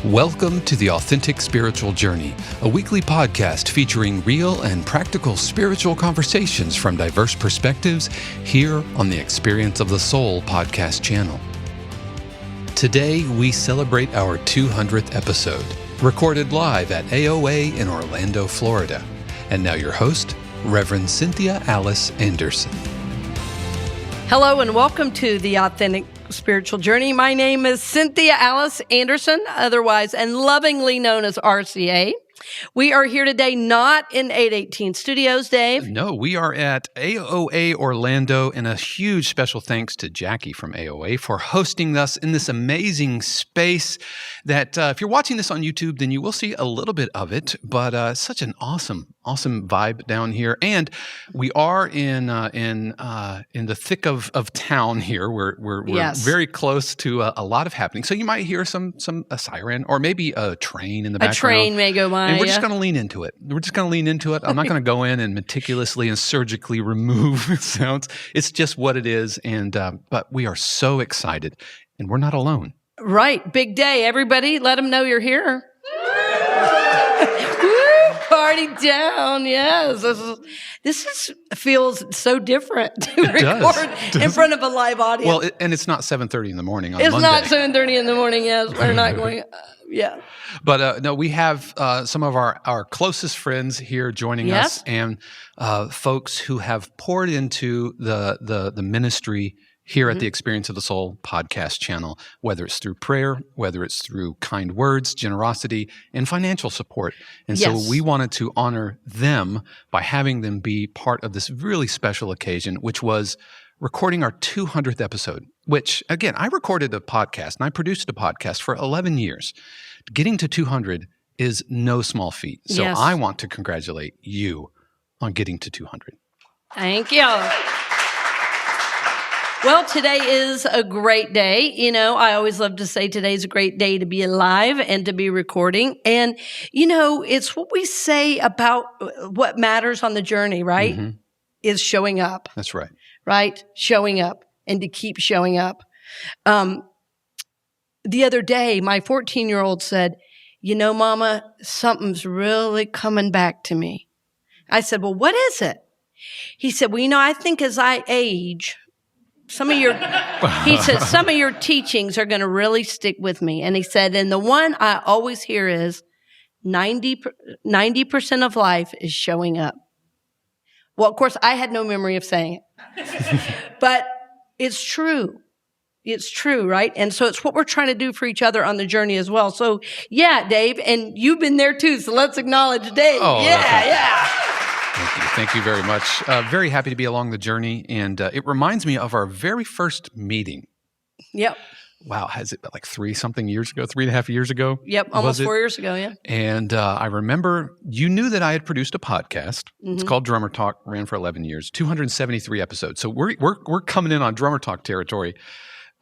Welcome to The Authentic Spiritual Journey, a weekly podcast featuring real and practical spiritual conversations from diverse perspectives here on the Experience of the Soul podcast channel. Today, we celebrate our 200th episode, recorded live at AOA in Orlando, Florida. And now your host, Reverend Cynthia Alice Anderson. Hello and welcome to The Authentic Spiritual Journey. My name is Cynthia Alice Anderson, otherwise and lovingly known as RCA. We are here today not in 818 Studios, Dave. No, we are at AOA Orlando, and a huge special thanks to Jackie from AOA for hosting us in this amazing space that if you're watching this on YouTube, then you will see a little bit of it, but such an awesome vibe down here. And we are in the thick of town here. We're Yes. very close to a lot of happening. So you might hear a siren or maybe a train in the background. A train may go by. And we're just going to lean into it. I'm not going to go in and meticulously and surgically remove sounds. It's just what it is. And but we are so excited, and we're not alone. Right. Big day. Everybody, let them know you're here. Woo, party down. Yes. This feels so different to record in front of a live audience. Well, and it's not 7:30 in the morning on It's Monday. not 7:30 in the morning. Yes. We're not going. Yeah. But no, we have some of our closest friends here joining us, and folks who have poured into the ministry here at the Experience of the Soul podcast channel, whether it's through prayer, whether it's through kind words, generosity, and financial support. And so we wanted to honor them by having them be part of this really special occasion, which was recording our 200th episode, which, again, I recorded a podcast and I produced a podcast for 11 years. Getting to 200 is no small feat. So I want to congratulate you on getting to 200. Thank you. Well, today is a great day. You know, I always love to say today's a great day to be alive and to be recording. And, you know, it's what we say about what matters on the journey, right? Mm-hmm. Is showing up. That's right. Right? Showing up and to keep showing up. The other day, my 14-year-old said, you know, Mama, something's really coming back to me. I said, well, what is it? He said, well, you know, I think as I age, some of your teachings are going to really stick with me. And he said, and the one I always hear is 90% of life is showing up. Well, of course, I had no memory of saying it, but it's true. It's true, right? And so it's what we're trying to do for each other on the journey as well. So, yeah, Dave, and you've been there too, so let's acknowledge Dave. Oh, yeah. Thank you very much. Very happy to be along the journey, and it reminds me of our very first meeting. Yep. Wow, has it been like 3.5 years ago? Yep, almost 4 years ago, yeah. And I remember you knew that I had produced a podcast. Mm-hmm. It's called Drummer Talk, ran for 11 years, 273 episodes. So we're coming in on Drummer Talk territory.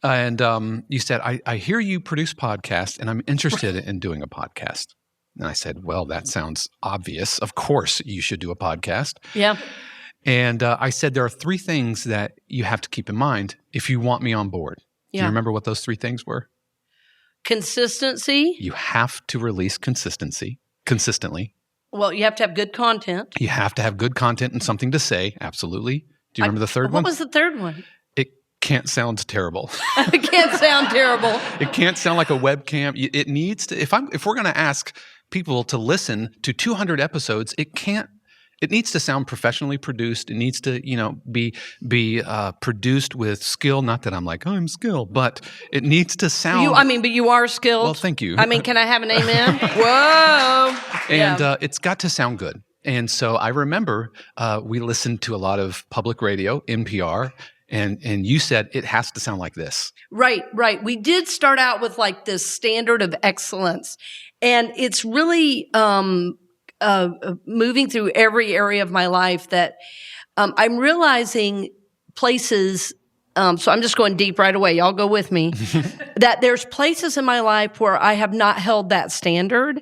And you said, I hear you produce podcasts, and I'm interested in doing a podcast. And I said, well, that sounds obvious. Of course you should do a podcast. Yeah. And I said, there are 3 things that you have to keep in mind if you want me on board. Do you remember what those 3 things were? Consistency. You have to release consistently. Well, you have to have good content. You have to have good content and something to say. Absolutely. Do you remember the third one? What was the third one? It can't sound terrible. It can't sound terrible. It can't sound like a webcam. It needs to. If we're going to ask people to listen to 200 episodes, it needs to sound professionally produced. It needs to, be produced with skill. Not that I'm like, I'm skilled, but it needs to sound. But you are skilled. Well, thank you. Can I have an amen? Whoa. And it's got to sound good. And so I remember we listened to a lot of public radio, NPR, and you said it has to sound like this. Right. We did start out with like this standard of excellence, and it's really moving through every area of my life that I'm realizing places. So I'm just going deep right away. Y'all go with me. That there's places in my life where I have not held that standard.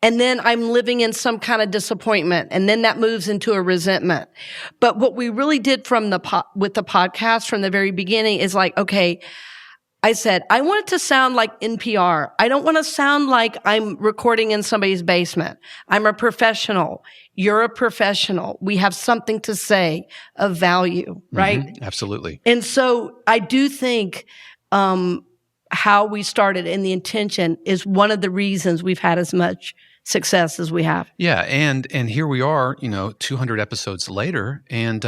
And then I'm living in some kind of disappointment, and then that moves into a resentment. But what we really did with the podcast from the very beginning is like, okay, I said, I want it to sound like NPR. I don't want to sound like I'm recording in somebody's basement. I'm a professional. You're a professional. We have something to say of value, right? Mm-hmm. Absolutely. And so I do think how we started and the intention is one of the reasons we've had as much success as we have. Yeah, and here we are, 200 episodes later, and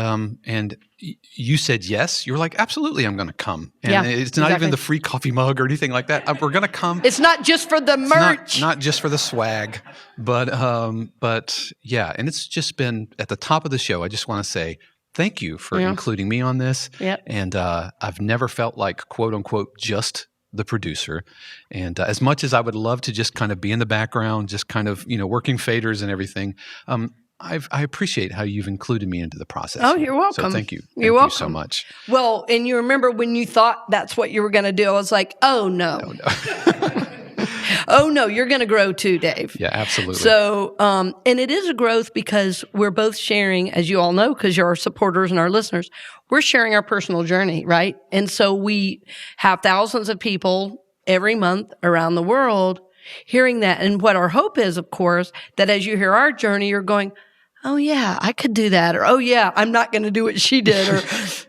you said yes. You're like, absolutely, I'm going to come. And it's not even the free coffee mug or anything like that. We're going to come. It's not just for the merch. Not just for the swag, but yeah. And it's just been at the top of the show. I just want to say thank you for including me on this. Yep. And I've never felt like quote unquote just the producer. And as much as I would love to just kind of be in the background, just kind of, working faders and everything, I appreciate how you've included me into the process. Oh, you're welcome. So thank you. You're welcome. You so much. Well, and you remember when you thought that's what you were going to do, I was like, oh, no. Oh, no, you're going to grow too, Dave. Yeah, absolutely. So, and it is a growth because we're both sharing, as you all know, because you're our supporters and our listeners, we're sharing our personal journey, right? And so we have thousands of people every month around the world hearing that. And what our hope is, of course, that as you hear our journey, you're going, oh, yeah, I could do that. Or, oh, yeah, I'm not going to do what she did. Or,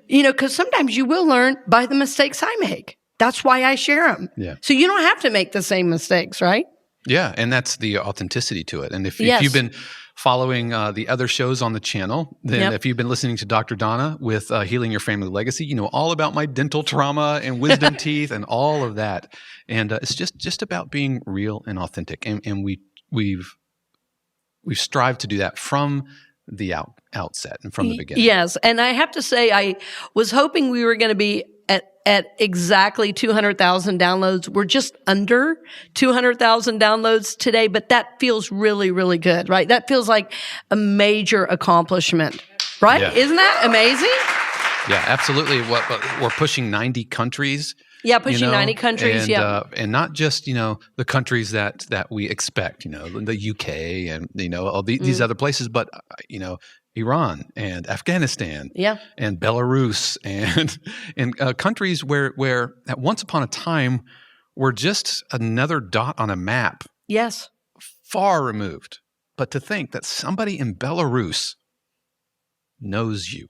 because sometimes you will learn by the mistakes I make. That's why I share them. Yeah. So you don't have to make the same mistakes, right? Yeah, and that's the authenticity to it. And if you've been following the other shows on the channel, then if you've been listening to Dr. Donna with Healing Your Family Legacy, you know all about my dental trauma and wisdom teeth and all of that. And it's just about being real and authentic. And we've strived to do that from the outset and from the beginning. Yes, and I have to say, I was hoping we were going to be at exactly 200,000 downloads. We're just under 200,000 downloads today, but that feels really, really good, right? That feels like a major accomplishment, right? Yeah. Isn't that amazing? Yeah, absolutely. We're pushing 90 countries. Yeah, pushing 90 countries. And, and not just the countries that we expect. The UK and all these other places, but Iran and Afghanistan, and Belarus and countries where at once upon a time were just another dot on a map. Yes, far removed. But to think that somebody in Belarus knows you,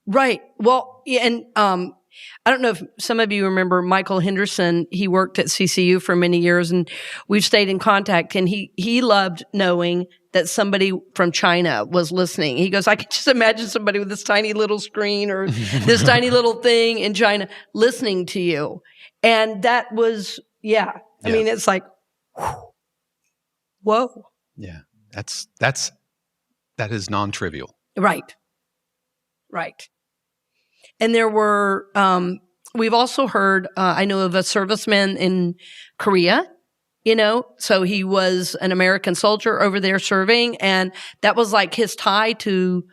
right? Well, and I don't know if some of you remember Michael Henderson. He worked at CCU for many years, and we've stayed in contact. And he loved knowing that somebody from China was listening. He goes, I can just imagine somebody with this tiny little screen or this tiny little thing in China listening to you. And that was, I mean, it's like, whoa. Yeah, that is non-trivial. Right. And there were, we've also heard, I know of a serviceman in Korea, so he was an American soldier over there serving, and that was like his tie to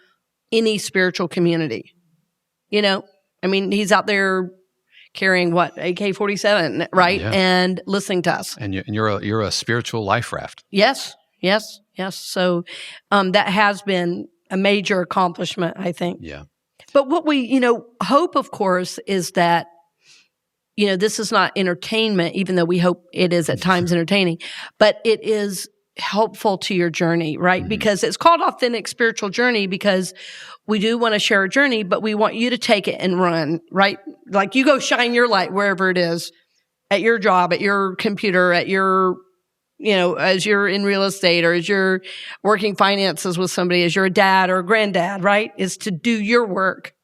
any spiritual community. I mean, he's out there carrying what, AK-47, right? Yeah. And listening to us. And you're a spiritual life raft. Yes. So, that has been a major accomplishment, I think. Yeah. But what we, hope, of course, is that, this is not entertainment, even though we hope it is at times entertaining, but it is helpful to your journey, right? Mm-hmm. Because it's called Authentic Spiritual Journey because we do want to share a journey, but we want you to take it and run, right? Like you go shine your light wherever it is, at your job, at your computer, at your, as you're in real estate or as you're working finances with somebody, as you're a dad or a granddad, right? Is to do your work.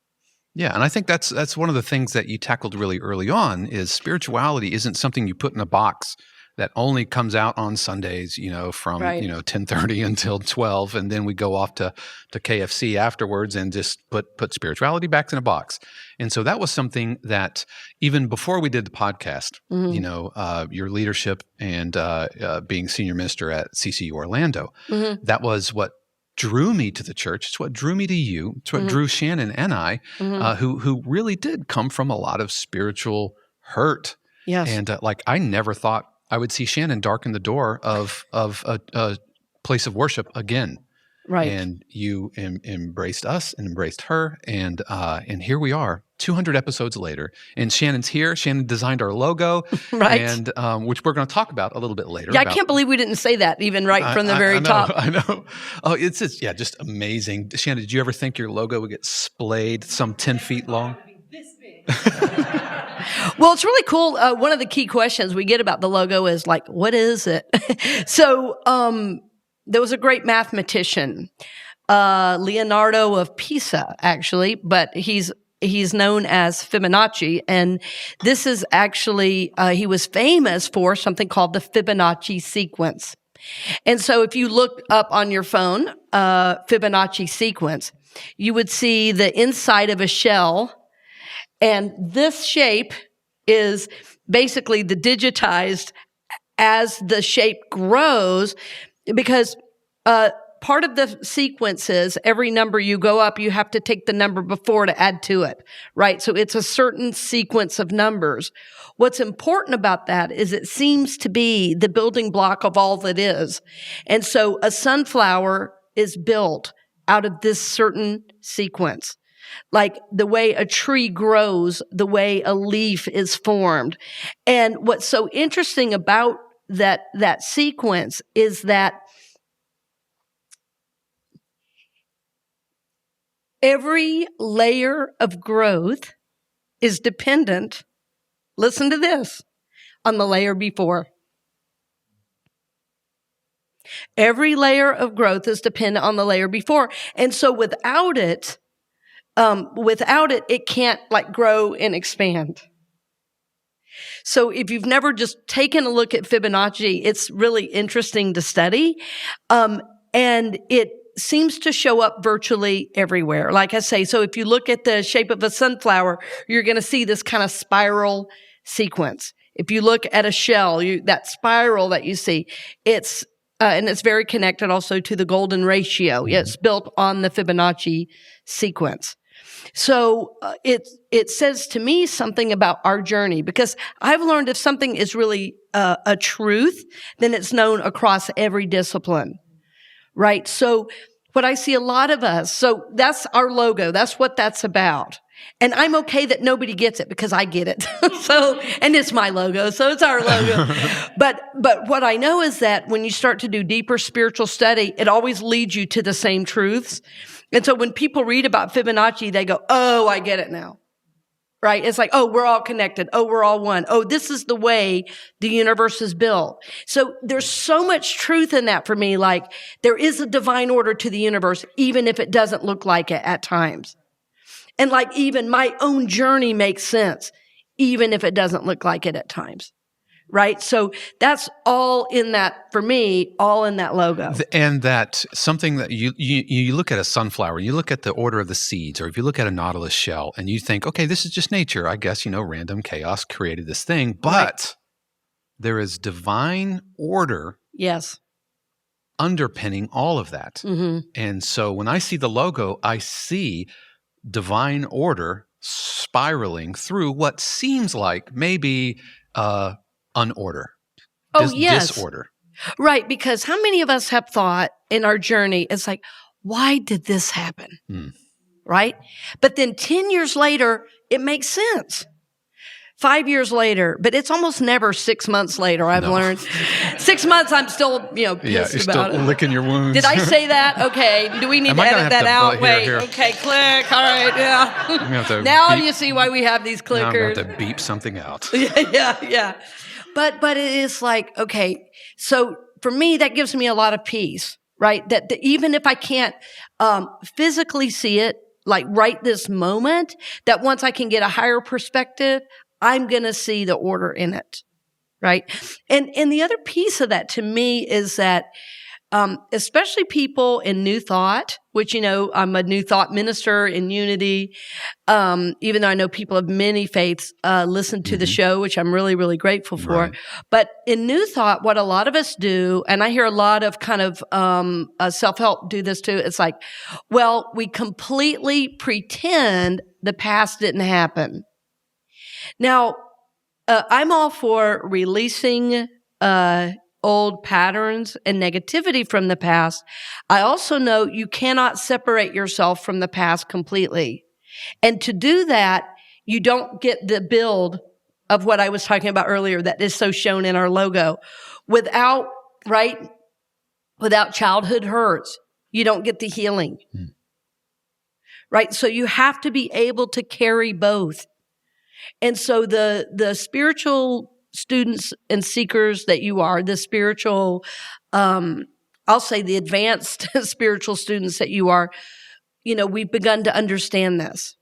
Yeah, and I think that's one of the things that you tackled really early on is spirituality isn't something you put in a box that only comes out on Sundays, from 10:30 until 12, and then we go off to KFC afterwards and just put spirituality back in a box. And so that was something that even before we did the podcast, your leadership and being senior minister at CCU Orlando, that was what drew me to the church. It's what drew me to you. It's what drew Shannon and I, who really did come from a lot of spiritual hurt. Yes. And I never thought I would see Shannon darken the door of a place of worship again. Right. And you embraced us and embraced her. And here we are 200 episodes later, and Shannon's here. Shannon designed our logo, right? And which we're going to talk about a little bit later. Yeah, I can't believe we didn't say that even from the very top. I know. Oh, it's just amazing. Shannon, did you ever think your logo would get splayed some 10 feet long? Well, it's really cool. One of the key questions we get about the logo is like, what is it? So there was a great mathematician, Leonardo of Pisa, actually, but he's known as Fibonacci. And this is actually, he was famous for something called the Fibonacci sequence. And so if you look up on your phone, Fibonacci sequence, you would see the inside of a shell. And this shape is basically the digitized as the shape grows, because part of the sequence is every number you go up, you have to take the number before to add to it, right? So it's a certain sequence of numbers. What's important about that is it seems to be the building block of all that is. And so a sunflower is built out of this certain sequence. Like the way a tree grows, the way a leaf is formed. And what's so interesting about that sequence is that every layer of growth is dependent, listen to this, on the layer before. Every layer of growth is dependent on the layer before. And so without it, it can't like grow and expand. So if you've never just taken a look at Fibonacci, it's really interesting to study. And it seems to show up virtually everywhere. Like I say, so if you look at the shape of a sunflower, you're going to see this kind of spiral sequence. If you look at a shell, that spiral that you see, and it's very connected also to the golden ratio. It's built on the Fibonacci sequence. So it says to me something about our journey, because I've learned if something is really a truth, then it's known across every discipline, right? So what I see a lot of us, so that's our logo. That's what that's about. And I'm okay that nobody gets it because I get it. And it's my logo, so it's our logo. But what I know is that when you start to do deeper spiritual study, it always leads you to the same truths. And so when people read about Fibonacci, they go, oh, I get it now. Right? It's like, oh, we're all connected. Oh, we're all one. Oh, this is the way the universe is built. So there's so much truth in that for me. Like there is a divine order to the universe, even if it doesn't look like it at times. And like even my own journey makes sense, even if it doesn't look like it at times. Right? So that's all in that, for me, all in that logo. And that something that you look at a sunflower, you look at the order of the seeds, or if you look at a nautilus shell and you think, okay, this is just nature. I guess, random chaos created this thing, but there is divine order. Yes. Underpinning all of that. Mm-hmm. And so when I see the logo, I see divine order spiraling through what seems like maybe unorder. Disorder. Right, because how many of us have thought in our journey, it's like, why did this happen? Right? But then 10 years later, it makes sense. 5 years later, but it's almost never 6 months later, I've learned. 6 months, I'm still, pissed you're about still it. Licking your wounds. Did I say that? Okay. Do we need to edit that out? Wait. Here. Okay, click. All right, yeah. Now you see why we have these clickers. Now I'm going to have to beep something out. Yeah. But it is like, okay, so for me, that gives me a lot of peace, right? That even if I can't physically see it, like right this moment, that once I can get a higher perspective, I'm going to see the order in it, right? And the other piece of that to me is that especially people in New Thought, which, I'm a New Thought minister in Unity, even though I know people of many faiths listen to the show, which I'm really, really grateful for. Right. But in New Thought, what a lot of us do, and I hear a lot of kind of self-help do this too, it's like, well, we completely pretend the past didn't happen. Now, I'm all for releasing old patterns and negativity from the past. I also know you cannot separate yourself from the past completely. And to do that, you don't get the build of what I was talking about earlier that is so shown in our logo. Without childhood hurts, you don't get the healing. Right? So you have to be able to carry both. And so the spiritual students and seekers that you are, the spiritual, I'll say the advanced spiritual students that you are, we've begun to understand this.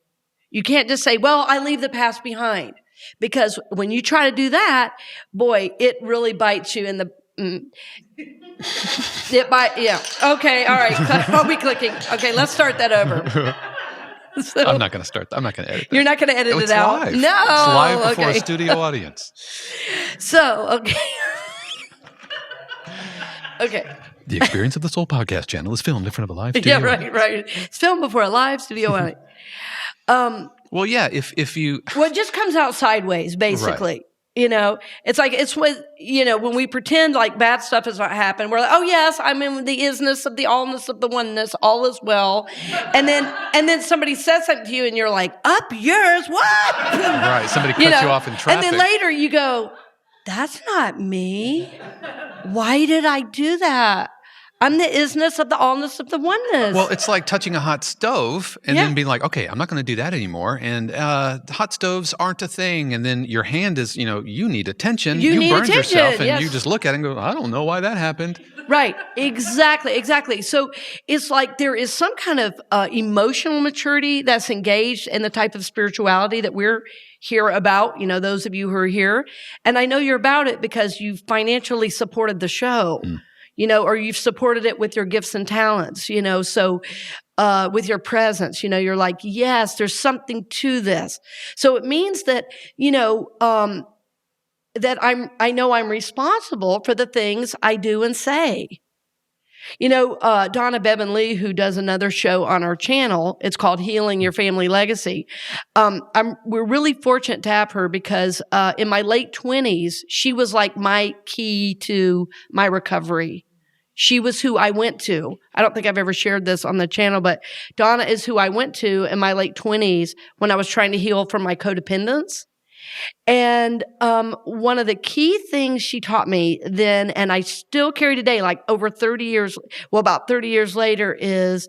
You can't just say, well, I leave the past behind. Because when you try to do that, boy, it really bites you in the... yeah. Okay, all right. I'll be clicking. Okay, let's start that over. So, I'm not going to start. I'm not going to edit that. You're not going to edit it out? Live. No. It's live before a studio audience. So, okay. Okay. The Experience of the Soul podcast channel is filmed in front of a live studio. Yeah, right. It's filmed before a live studio audience. Well, yeah, if you... Well, it just comes out sideways, basically. Right. It's like, it's when we pretend like bad stuff has not happened, we're like, oh yes, I'm in the isness of the allness of the oneness, all is well. And then somebody says something to you and you're like, up yours, what? Right, somebody cuts you off in traffic. And then later you go, that's not me. Why did I do that? I'm the isness of the allness of the oneness. Well, it's like touching a hot stove and then being like, okay, I'm not going to do that anymore. And hot stoves aren't a thing. And then your hand is, you need attention. You burned yourself and you just look at it and go, I don't know why that happened. Right. Exactly. So it's like there is some kind of emotional maturity that's engaged in the type of spirituality that we're here about, those of you who are here. And I know you're about it because you've financially supported the show. Or you've supported it with your gifts and talents, so with your presence, you're like, yes, there's something to this. So it means that, that I know I'm responsible for the things I do and say. Donna Bevan-Lee, who does another show on our channel, it's called Healing Your Family Legacy. We're really fortunate to have her because in my late 20s, she was like my key to my recovery. She was who I went to. I don't think I've ever shared this on the channel, but Donna is who I went to in my late 20s when I was trying to heal from my codependence. And one of the key things she taught me then, and I still carry today, like over 30 years, about 30 years later, is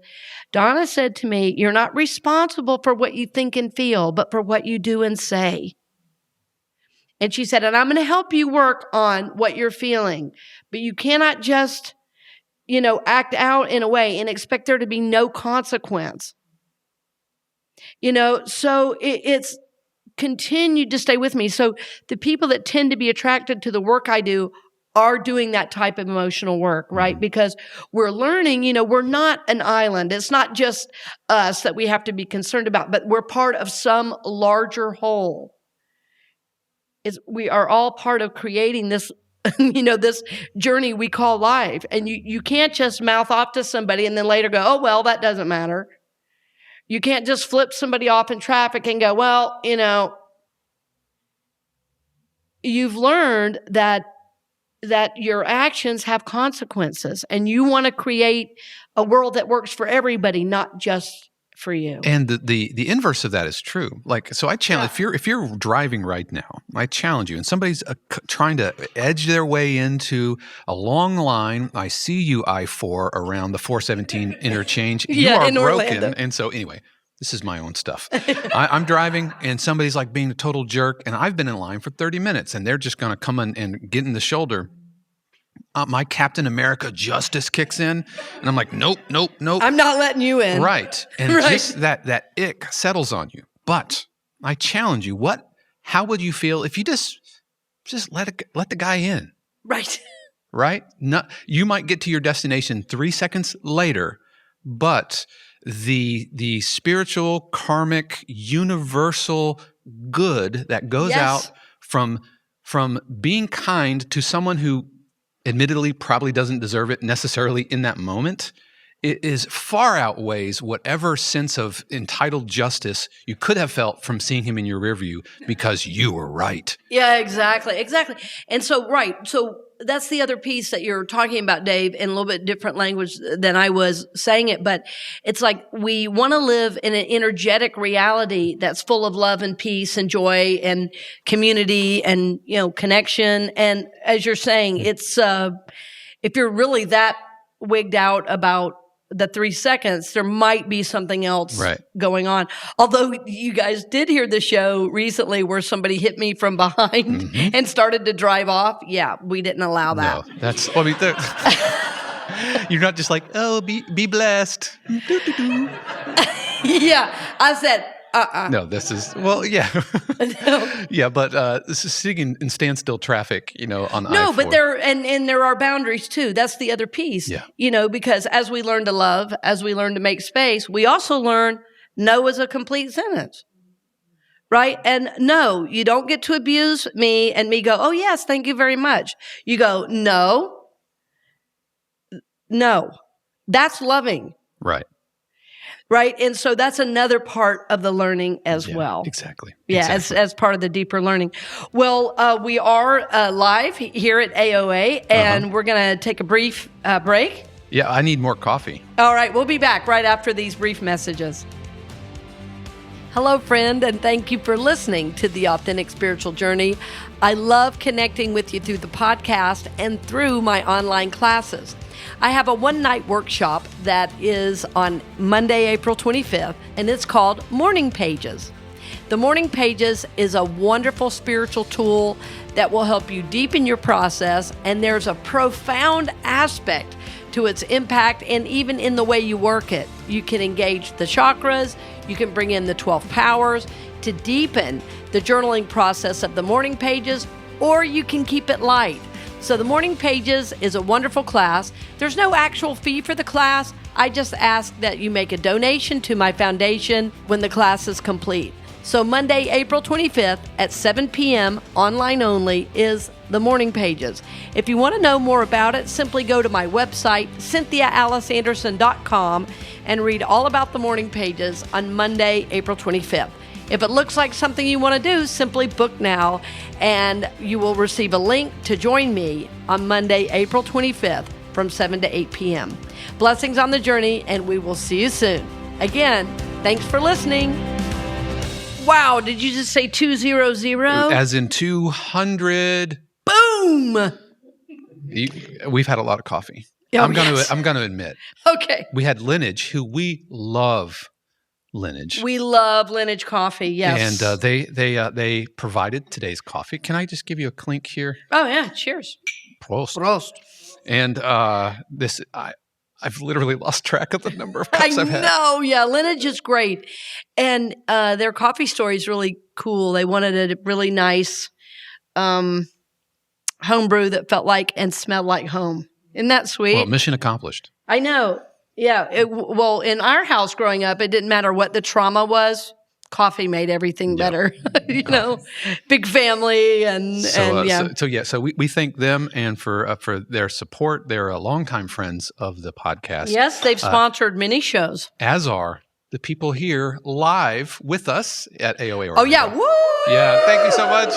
Donna said to me, you're not responsible for what you think and feel, but for what you do and say. And she said, and I'm going to help you work on what you're feeling, but you cannot just act out in a way and expect there to be no consequence. So it's continued to stay with me. So the people that tend to be attracted to the work I do are doing that type of emotional work, right? Because we're learning, we're not an island. It's not just us that we have to be concerned about, but we're part of some larger whole. We are all part of creating this this journey we call life. And you can't just mouth off to somebody and then later go, oh, well, that doesn't matter. You can't just flip somebody off in traffic and go, well, you've learned that your actions have consequences and you want to create a world that works for everybody, not just for you. And the inverse of that is true. Like, so I challenge, if you're driving right now, I challenge you, and somebody's trying to edge their way into a long line. I see you I-4 around the 417 interchange. You are broken. Orlando. And so anyway, this is my own stuff. I'm driving and somebody's like being a total jerk, and I've been in line for 30 minutes and they're just going to come in and get in the shoulder. My Captain America justice kicks in, and I'm like, nope. I'm not letting you in. Right. And just that ick settles on you. But I challenge you, how would you feel if you just let the guy in? Right. Right? You might get to your destination 3 seconds later, but the spiritual, karmic, universal good that goes out from being kind to someone who admittedly probably doesn't deserve it necessarily in that moment it is far outweighs whatever sense of entitled justice you could have felt from seeing him in your rearview because you were right. Yeah, exactly. And so, right. So that's the other piece that you're talking about, Dave, in a little bit different language than I was saying it. But it's like we want to live in an energetic reality that's full of love and peace and joy and community and, connection. And as you're saying, it's, if you're really that wigged out about the 3 seconds, there might be something else going on. Although you guys did hear the show recently where somebody hit me from behind and started to drive off. Yeah, we didn't allow that. No, that's, you're not just like, oh, be blessed. Yeah, I said, No, this is, yeah. No. Yeah, but this is sitting in standstill traffic, on I-4. No, but there are boundaries too. That's the other piece. Yeah. Because as we learn to love, as we learn to make space, we also learn no is a complete sentence. Right? And no, you don't get to abuse me and me go, oh yes, thank you very much. You go, no. That's loving. Right. Right. And so that's another part of the learning as well. Exactly. Yeah. Exactly. As part of the deeper learning. Well, we are live here at AOA and we're going to take a brief break. Yeah. I need more coffee. All right. We'll be back right after these brief messages. Hello, friend, and thank you for listening to The Authentic Spiritual Journey. I love connecting with you through the podcast and through my online classes. I have a one-night workshop that is on Monday, April 25th, and it's called Morning Pages. The Morning Pages is a wonderful spiritual tool that will help you deepen your process, and there's a profound aspect to its impact and even in the way you work it. You can engage the chakras, you can bring in the 12 powers to deepen the journaling process of the Morning Pages, or you can keep it light. So the Morning Pages is a wonderful class. There's no actual fee for the class. I just ask that you make a donation to my foundation when the class is complete. So Monday, April 25th at 7 p.m. online only is the Morning Pages. If you want to know more about it, simply go to my website, CynthiaAliceAnderson.com, and read all about the Morning Pages on Monday, April 25th. If it looks like something you want to do, simply book now, and you will receive a link to join me on Monday, April 25th from 7 to 8 p.m. Blessings on the journey, and we will see you soon. Again, thanks for listening. Wow, did you just say 200? As in 200. Boom! We've had a lot of coffee. Oh, I'm going to admit. Okay. We had Lineage, who we love. Lineage. We love Lineage Coffee, yes. And they provided today's coffee. Can I just give you a clink here? Oh, yeah. Cheers. Prost. And I've literally lost track of the number of cups I've had. I know, yeah. Lineage is great. And their coffee story is really cool. They wanted a really nice home brew that felt like and smelled like home. Isn't that sweet? Well, mission accomplished. I know. Yeah. Well, in our house growing up, it didn't matter what the trauma was. Coffee made everything better. Big family and yeah. So we thank them and for their support. They're longtime friends of the podcast. Yes, they've sponsored many shows. As are the people here live with us at AOA. Oh yeah, woo! Yeah, thank you so much.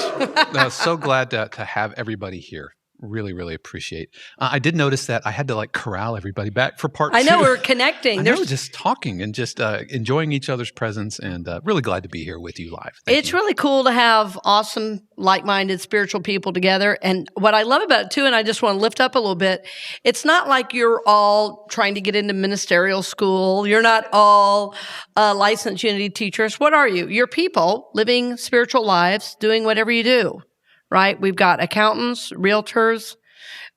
So glad to have everybody here. Really, really appreciate. I did notice that I had to corral everybody back for part 2. I know we're connecting. I know, just talking and just enjoying each other's presence, and really glad to be here with you live. Thank you. Really cool to have awesome, like-minded spiritual people together. And what I love about it too, and I just want to lift up a little bit, it's not like you're all trying to get into ministerial school. You're not all licensed Unity teachers. What are you? You're people living spiritual lives, doing whatever you do. Right? We've got accountants, realtors,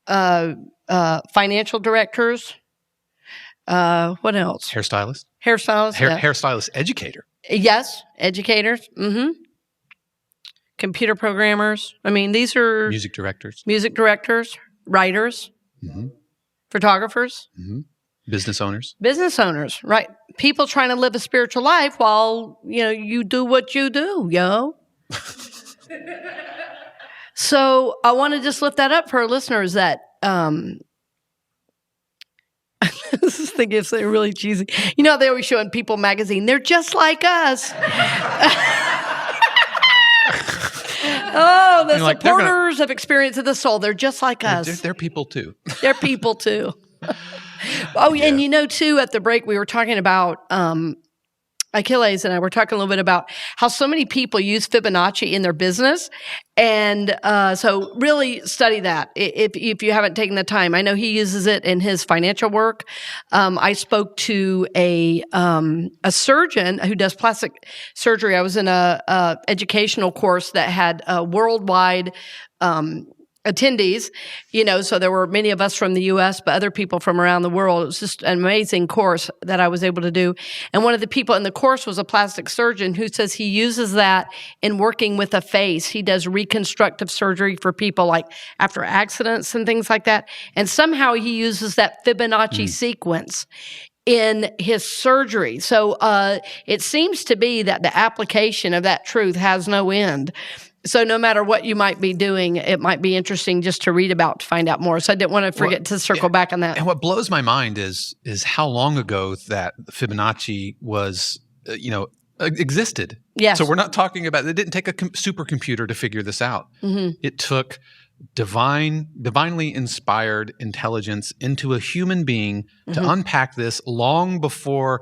financial directors. What else? Hairstylist. Hairstylist, educator. Yes, educators. Mm-hmm. Computer programmers. I mean, these are music directors, writers, photographers, business owners. Right? People trying to live a spiritual life while you do what you do, yo. So I want to just lift that up for our listeners that I was thinking of something really cheesy. You know, they always show in People magazine, they're just like us. Oh, the supporters of Experience of the Soul. They're just like us. They're people too. They're people too. Oh, yeah. And you know, too, at the break, we were talking about Achilles and I were talking a little bit about how so many people use Fibonacci in their business. And so really study that if you haven't taken the time. I know he uses it in his financial work. I spoke to a surgeon who does plastic surgery. I was in a educational course that had worldwide attendees, you know, so there were many of us from the U.S., but other people from around the world. It was just an amazing course that I was able to do. And one of the people in the course was a plastic surgeon who says he uses that in working with a face. He does reconstructive surgery for people like after accidents and things like that. And somehow he uses that Fibonacci sequence in his surgery. So it seems to be that the application of that truth has no end. So no matter what you might be doing, it might be interesting just to read about to find out more. So I didn't want to forget to circle back on that. And what blows my mind is how long ago that Fibonacci was, existed. Yes. So we're not talking about, it didn't take a supercomputer to figure this out. Mm-hmm. It took divinely inspired intelligence into a human being to unpack this long before,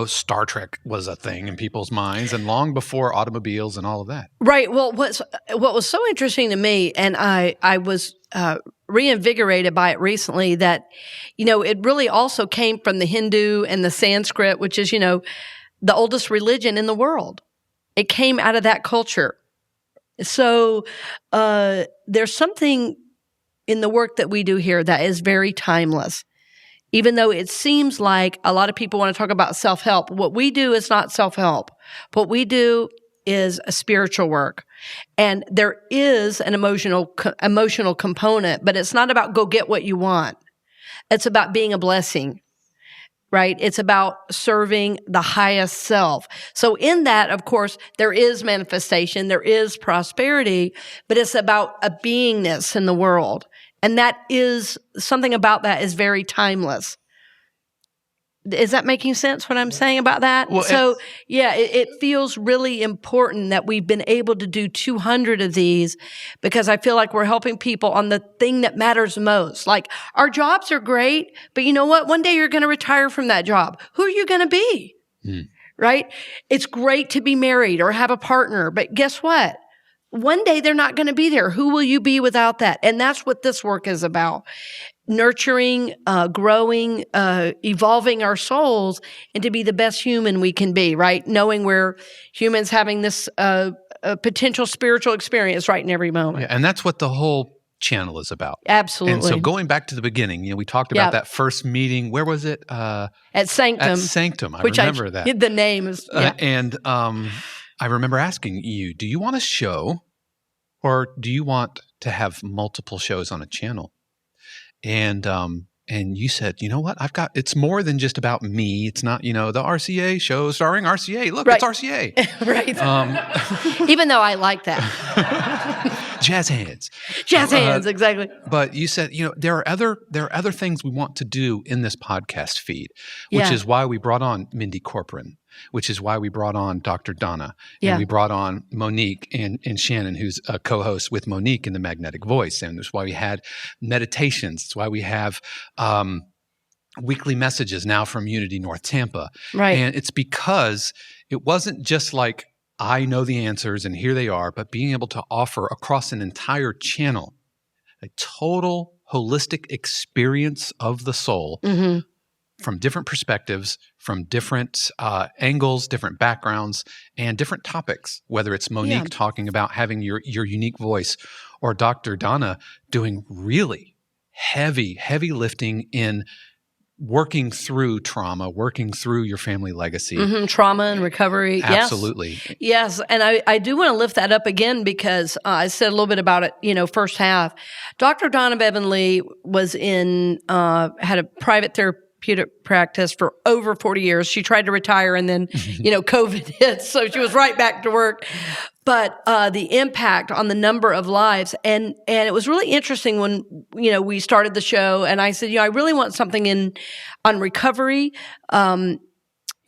Star Trek was a thing in people's minds and long before automobiles and all of that. Right. Well, what was so interesting to me, and I was reinvigorated by it recently, that, it really also came from the Hindu and the Sanskrit, which is, the oldest religion in the world. It came out of that culture. So there's something in the work that we do here that is very timeless. Even though it seems like a lot of people want to talk about self-help, what we do is not self-help. What we do is a spiritual work. And there is an emotional component, but it's not about go get what you want. It's about being a blessing. Right? It's about serving the highest self. So in that, of course, there is manifestation, there is prosperity, but it's about a beingness in the world. And that is, something about that is very timeless. Is that making sense what I'm saying about that? Well, so, it feels really important that we've been able to do 200 of these because I feel like we're helping people on the thing that matters most. Like, our jobs are great, but you know what? One day you're going to retire from that job. Who are you going to be? Right? It's great to be married or have a partner, but guess what? One day they're not going to be there. Who will you be without that? And that's what this work is about. Nurturing, growing, evolving our souls and to be the best human we can be, right? Knowing we're humans having this potential spiritual experience right in every moment. Yeah, and that's what the whole channel is about. Absolutely. And so going back to the beginning, we talked about that first meeting. Where was it? At Sanctum. At Sanctum. I remember that. The name is, and I remember asking you, do you want a show or do you want to have multiple shows on a channel? And you said, you know what? it's more than just about me. It's not, the RCA show starring RCA. Look, It's RCA. Right. Even though I like that. Jazz hands. Jazz hands, exactly. But you said, there are other things we want to do in this podcast feed, which is why we brought on Mindy Corcoran, which is why we brought on Dr. Donna, and we brought on Monique and Shannon, who's a co-host with Monique in The Magnetic Voice. And that's why we had meditations. It's why we have weekly messages now from Unity North Tampa. Right. And it's because it wasn't just like, I know the answers and here they are, but being able to offer across an entire channel a total holistic experience of the soul from different perspectives, from different angles, different backgrounds, and different topics, whether it's Monique talking about having your unique voice or Dr. Donna doing really heavy lifting in working through trauma, working through your family legacy. Trauma and recovery. Absolutely. Yes. And I do want to lift that up again because I said a little bit about it, first half. Dr. Donna Bevan Lee was had a private therapeutic practice for over 40 years. She tried to retire and then, COVID hit. So she was right back to work. But the impact on the number of lives. And it was really interesting when, we started the show and I said, I really want something on recovery.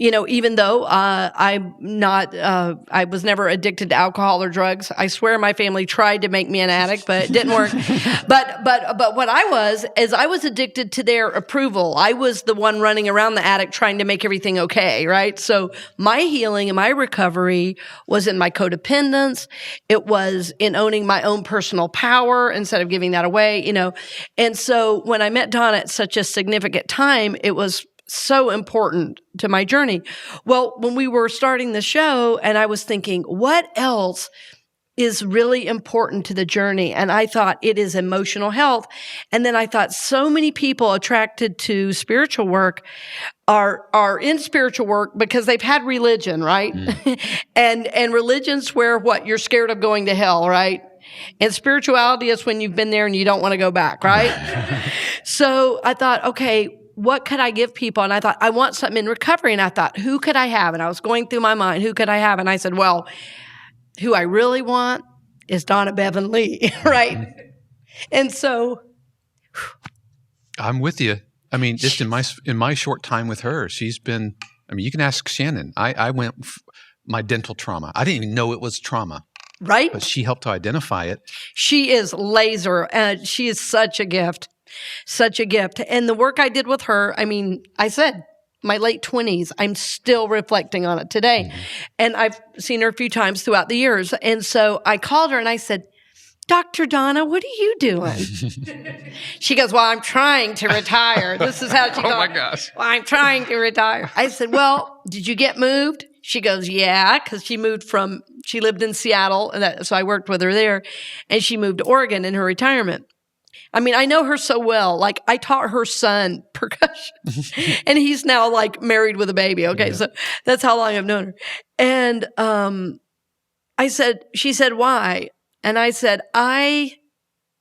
Even though I'm not, I was never addicted to alcohol or drugs. I swear my family tried to make me an addict, but it didn't work. But what I was addicted to their approval. I was the one running around the attic trying to make everything okay, right? So my healing and my recovery was in my codependence. It was in owning my own personal power instead of giving that away, And so when I met Donna at such a significant time, it was so important to my journey. Well, when we were starting the show and I was thinking, what else is really important to the journey? And I thought it is emotional health. And then I thought so many people attracted to spiritual work are in spiritual work because they've had religion, right? and religion's where you're scared of going to hell, right? And spirituality is when you've been there and you don't want to go back, right? So I thought, okay, what could I give people? And I thought, I want something in recovery. And I thought, who could I have? And I was going through my mind, who could I have? And I said, well, who I really want is Donna Bevan Lee, right? And so I'm with you. I mean, just in my short time with her, she's been, you can ask Shannon. I went my dental trauma. I didn't even know it was trauma. Right. But she helped to identify it. She is laser. She is such a gift. Such a gift. And the work I did with her, I said my late 20s, I'm still reflecting on it today. Mm-hmm. And I've seen her a few times throughout the years. And so I called her and I said, Dr. Donna, what are you doing? She goes, well, I'm trying to retire. This is how she goes. Oh my gosh. Well, I'm trying to retire. I said, well, did you get moved? She goes, yeah, because she lived in Seattle. So I worked with her there. And she moved to Oregon in her retirement. I know her so well. Like, I taught her son percussion, and he's now married with a baby. Okay, yeah. So that's how long I've known her. And she said, why? And I said, I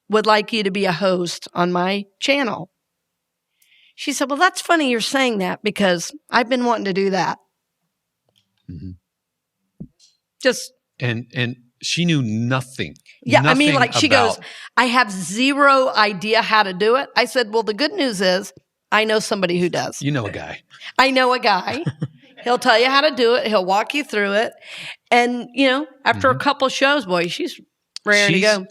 would like you to be a host on my channel. She said, well, that's funny you're saying that because I've been wanting to do that. Mm-hmm. And she knew nothing. Yeah, she goes, I have zero idea how to do it. I said, well, the good news is I know somebody who does. You know a guy. I know a guy. He'll tell you how to do it. He'll walk you through it. And, after a couple shows, boy, she's ready to go.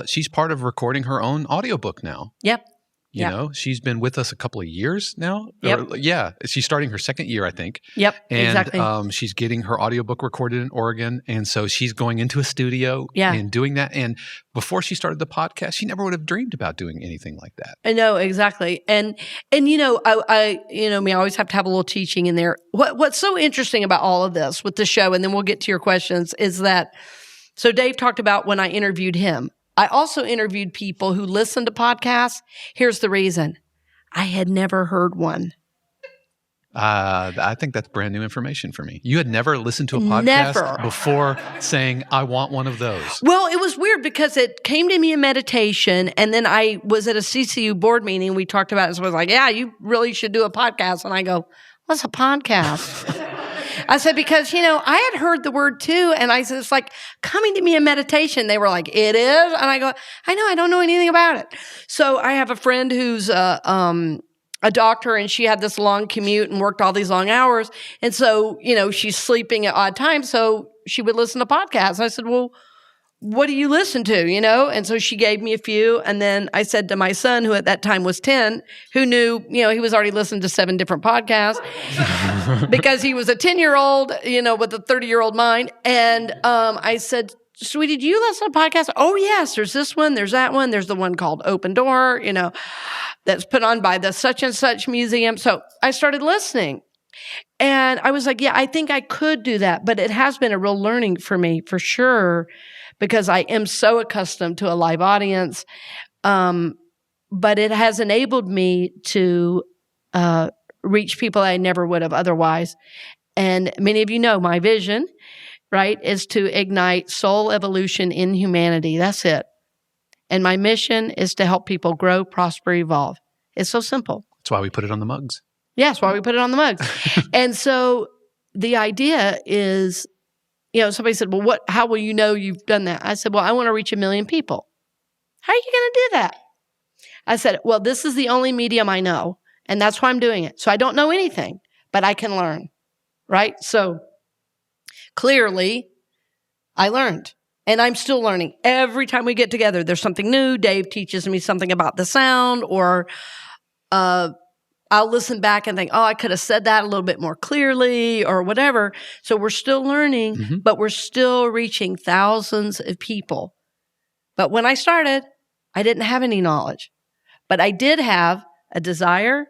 She's part of recording her own audiobook now. Yep. You know, she's been with us a couple of years now. Yep. She's starting her second year, I think. Yep, and, exactly. She's getting her audiobook recorded in Oregon. And so she's going into a studio and doing that. And before she started the podcast, she never would have dreamed about doing anything like that. I know, exactly. And I always have to have a little teaching in there. What's so interesting about all of this with the show, and then we'll get to your questions, is that, so Dave talked about when I interviewed him. I also interviewed people who listen to podcasts. Here's the reason. I had never heard one. I think that's brand new information for me. You had never listened to a podcast before saying, I want one of those. Well, it was weird because it came to me in meditation, and then I was at a CCU board meeting, and we talked about it. So I was like, yeah, you really should do a podcast. And I go, what's a podcast? I said, because, I had heard the word too. And I said, it's like coming to me in meditation. They were like, it is? And I go, I know, I don't know anything about it. So I have a friend who's a doctor, and she had this long commute and worked all these long hours. And so, she's sleeping at odd times. So she would listen to podcasts. And I said, well, what do you listen to, And so she gave me a few. And then I said to my son, who at that time was 10, who knew, he was already listening to 7 different podcasts because he was a 10-year-old, with a 30-year-old mind. And I said, sweetie, do you listen to podcasts? Oh, yes. There's this one. There's that one. There's the one called Open Door, that's put on by the such and such museum. So I started listening. And I was like, yeah, I think I could do that. But it has been a real learning for me, for sure, because I am so accustomed to a live audience. But it has enabled me to reach people I never would have otherwise. And many of you know my vision, right, is to ignite soul evolution in humanity. That's it. And my mission is to help people grow, prosper, evolve. It's so simple. That's why we put it on the mugs. Yeah, that's why we put it on the mugs. And so the idea is, somebody said, well, how will you know you've done that? I said, well, I want to reach 1 million people. How are you going to do that? I said, well, this is the only medium I know, and that's why I'm doing it. So I don't know anything, but I can learn, right? So clearly, I learned, and I'm still learning. Every time we get together, there's something new. Dave teaches me something about the sound, or I'll listen back and think, oh, I could have said that a little bit more clearly or whatever. So we're still learning, but we're still reaching thousands of people. But when I started, I didn't have any knowledge, but I did have a desire.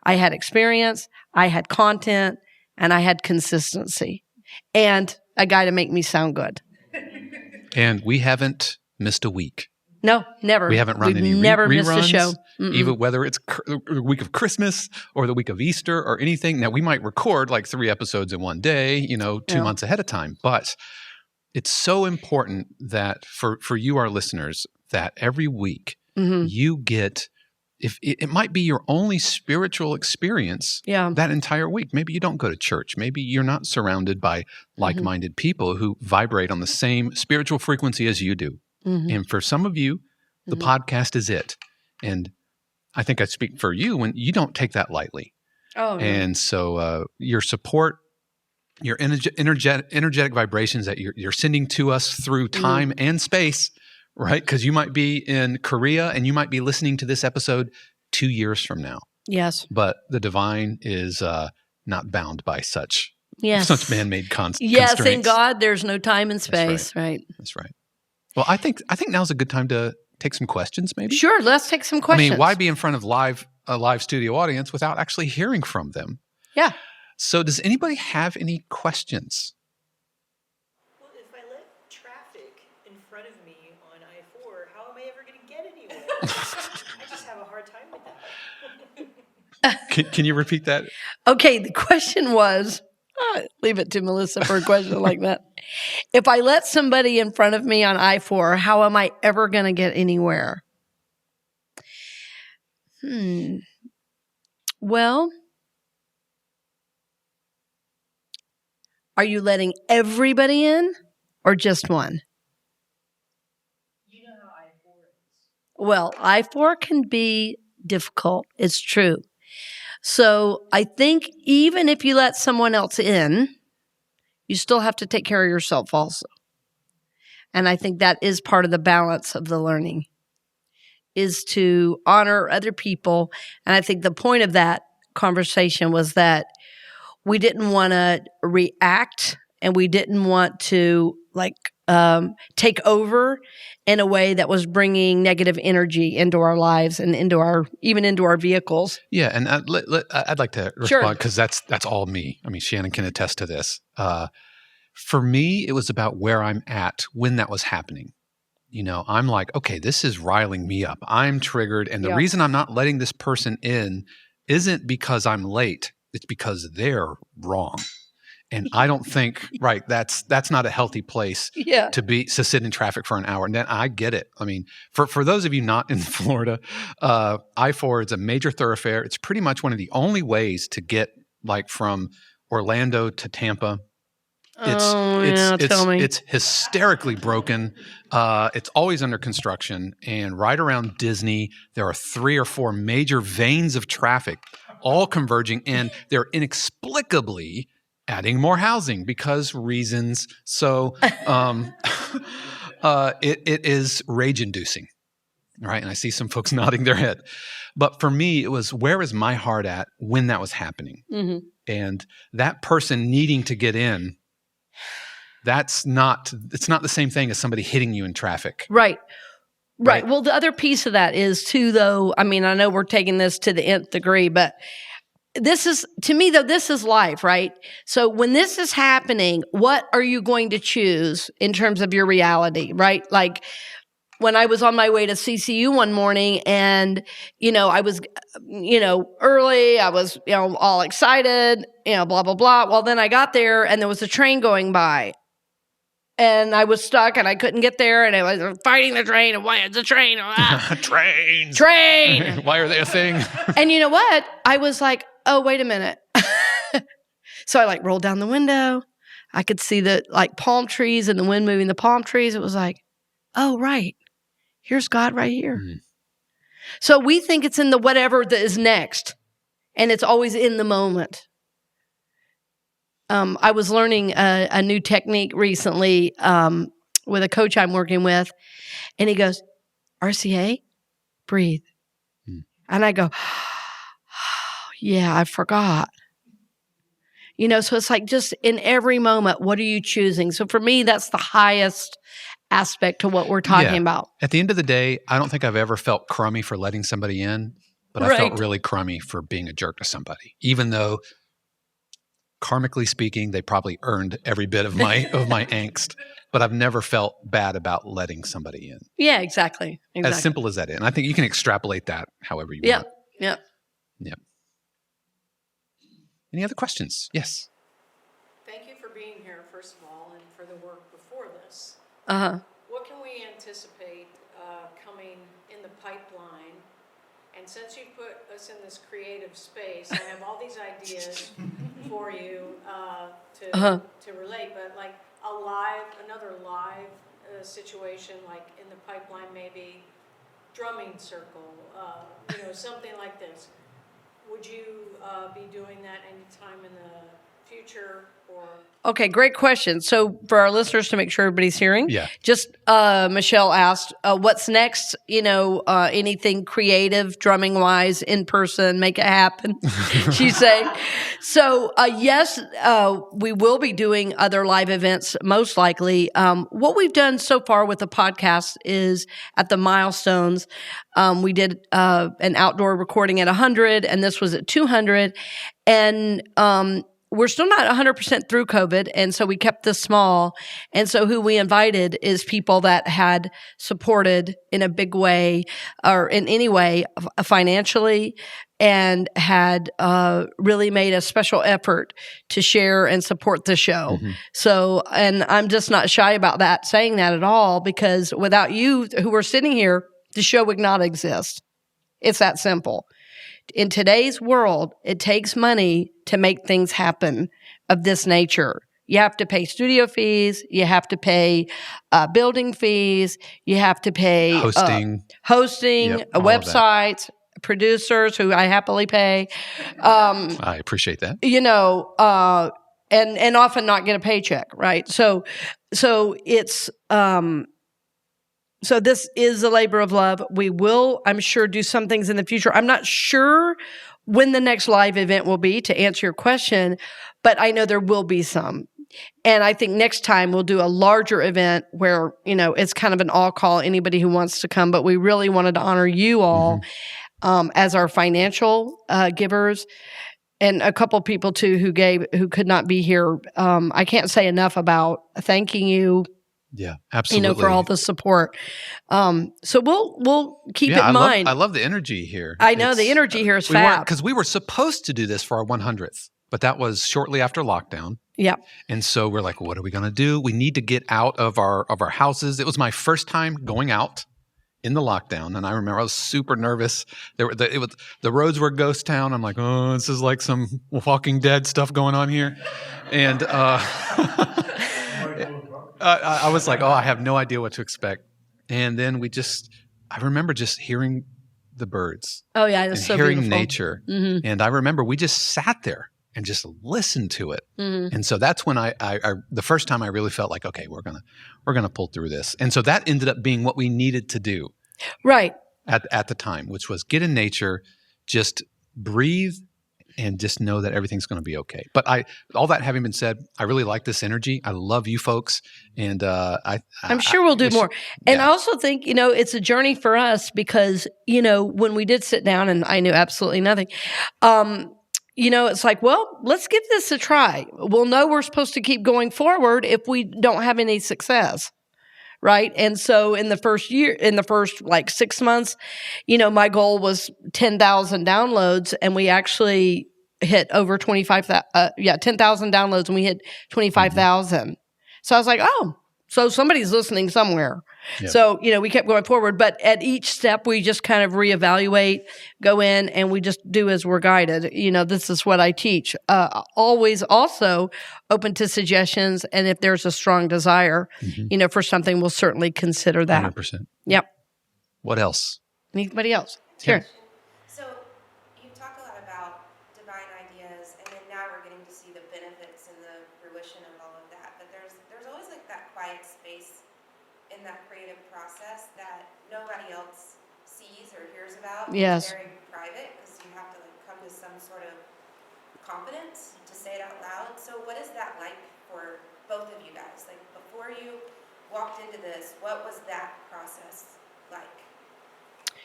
I had experience. I had content, and I had consistency, and a guy to make me sound good. And we haven't missed a week. No, never. We haven't run any never reruns, missed a show. Even whether it's the week of Christmas or the week of Easter or anything. Now, we might record like 3 episodes in one day, 2 months ahead of time. But it's so important that for you, our listeners, that every week you get, if it might be your only spiritual experience that entire week. Maybe you don't go to church. Maybe you're not surrounded by like-minded people who vibrate on the same spiritual frequency as you do. And for some of you, the podcast is it. And I think I speak for you when you don't take that lightly. Oh, no. And so your support, your energetic vibrations that you're sending to us through time and space, right? Because you might be in Korea and you might be listening to this episode 2 years from now. Yes. But the divine is not bound by such man-made constraints. Yes, thank God there's no time and space, right? That's right. Well, I think now's a good time to take some questions, maybe. Sure, let's take some questions. I mean, why be in front of a live studio audience without actually hearing from them? Yeah. So, does anybody have any questions? Well, if I let traffic in front of me on I-4, how am I ever going to get anywhere? I just have a hard time with that. Can you repeat that? Okay, the question was. Leave it to Melissa for a question like that. If I let somebody in front of me on I-4, how am I ever going to get anywhere? Well, are you letting everybody in or just one? You know how I-4 is. Well, I-4 can be difficult. It's true. So I think even if you let someone else in, you still have to take care of yourself also. And I think that is part of the balance of the learning, is to honor other people. And I think the point of that conversation was that we didn't want to react and we didn't want to take over in a way that was bringing negative energy into our lives and even into our vehicles. Yeah, and I'd like to respond because that's all me. I mean, Shannon can attest to this. For me, it was about where I'm at when that was happening. I'm like, okay, this is riling me up. I'm triggered, and the reason I'm not letting this person in isn't because I'm late. It's because they're wrong. And I don't think, that's not a healthy place to sit in traffic for an hour. And then I get it. I mean, for those of you not in Florida, I-4 is a major thoroughfare. It's pretty much one of the only ways to get from Orlando to Tampa. It's hysterically broken. It's always under construction. And right around Disney, there are 3 or 4 major veins of traffic, all converging, and they're inexplicably adding more housing because reasons. So it is rage-inducing, right? And I see some folks nodding their head. But for me, it was, where is my heart at when that was happening? Mm-hmm. And that person needing to get in, it's not the same thing as somebody hitting you in traffic. Right. Well, the other piece of that is too, though, I mean, I know we're taking this to the nth degree, but this is, to me, though, this is life, right? So when this is happening, what are you going to choose in terms of your reality, right? Like when I was on my way to CCU one morning and, I was, early, I was, all excited, blah, blah, blah. Well, then I got there and there was a train going by. And I was stuck and I couldn't get there and I was fighting the train. And why is the train? Train. Train. Why are they a thing? And you know what? I was like, oh, wait a minute. So I like rolled down the window. I could see the like palm trees and the wind moving the palm trees. It was like, oh, right. Here's God right here. Mm-hmm. So we think it's in the whatever that is next, and it's always in the moment. I was learning a new technique recently with a coach I'm working with, and he goes, RCA, breathe. And I go, oh, yeah, I forgot. You know, so it's like just in every moment, what are you choosing? So for me, that's the highest aspect to what we're talking about. At the end of the day, I don't think I've ever felt crummy for letting somebody in, but I felt really crummy for being a jerk to somebody, even though karmically speaking, they probably earned every bit of my angst, but I've never felt bad about letting somebody in. Yeah, exactly. As simple as that is. And I think you can extrapolate that however you want. Yep. Any other questions? Yes. Thank you for being here, first of all, and for the work before this. What can we anticipate coming in the pipeline? And since you put us in this creative space, I have all these ideas for you to relate, but like another live situation, like in the pipeline, maybe drumming circle, something like this. Would you be doing that anytime in the future or? Okay, great question. So for our listeners to make sure everybody's hearing, just Michelle asked, what's next? Anything creative, drumming wise, in person, make it happen. She's saying. So yes, we will be doing other live events, most likely. What we've done so far with the podcast is at the milestones. We did an outdoor recording at 100, and this was at 200, and we're still not 100% through COVID, and so we kept this small. And so who we invited is people that had supported in a big way or in any way financially and had really made a special effort to share and support the show. Mm-hmm. So, and I'm just not shy about that, saying that at all, because without you who are sitting here, the show would not exist. It's that simple. In today's world, it takes money to make things happen of this nature. You have to pay studio fees. You have to pay building fees. You have to pay hosting, websites, producers who I happily pay. I appreciate that. And often not get a paycheck, right? So it's so this is a labor of love. We will, I'm sure, do some things in the future. I'm not sure when the next live event will be, to answer your question, but I know there will be some. And I think next time we'll do a larger event where, it's kind of an all call, anybody who wants to come, but we really wanted to honor you all as our financial givers. And a couple people too who could not be here. I can't say enough about thanking you. Yeah, absolutely. For all the support. So we'll keep it in mind. I love the energy here. I know the energy here is fab. Because we were supposed to do this for our 100th, but that was shortly after lockdown. Yeah. And so we're like, what are we going to do? We need to get out of our houses. It was my first time going out in the lockdown, and I remember I was super nervous. The roads were ghost town. I'm like, oh, this is like some Walking Dead stuff going on here, and. I was like, I have no idea what to expect. And then I remember just hearing the birds. Oh, yeah, it's so hearing beautiful. Nature. Mm-hmm. And I remember we just sat there and just listened to it. Mm-hmm. And so that's when I the first time I really felt like, okay, we're gonna pull through this. And so that ended up being what we needed to do. Right. At the time, which was get in nature, just breathe, and just know that everything's going to be okay. But all that having been said, I really like this energy. I love you folks. And I'm sure we'll do more. And I also think, it's a journey for us because, when we did sit down and I knew absolutely nothing, it's like, well, let's give this a try. We'll know we're supposed to keep going forward if we don't have any success. Right. And so in the first 6 months, my goal was 10,000 downloads, and we actually hit over 10,000 downloads, and we hit 25,000. So I was like, oh, So somebody's listening somewhere. Yeah. So, we kept going forward. But at each step, we just kind of reevaluate, go in, and we just do as we're guided. This is what I teach. Always also open to suggestions. And if there's a strong desire, for something, we'll certainly consider that. 100%. Yep. What else? Anybody else? Here. So you talk a lot about divine ideas, and then now we're getting to see the benefits and the fruition of all of that. But there's always like that quiet space in that creative process that nobody else sees or hears about. Yes. It's very private because you have to come to some sort of confidence to say it out loud. So what is that like for both of you guys? Like before you walked into this, what was that process like?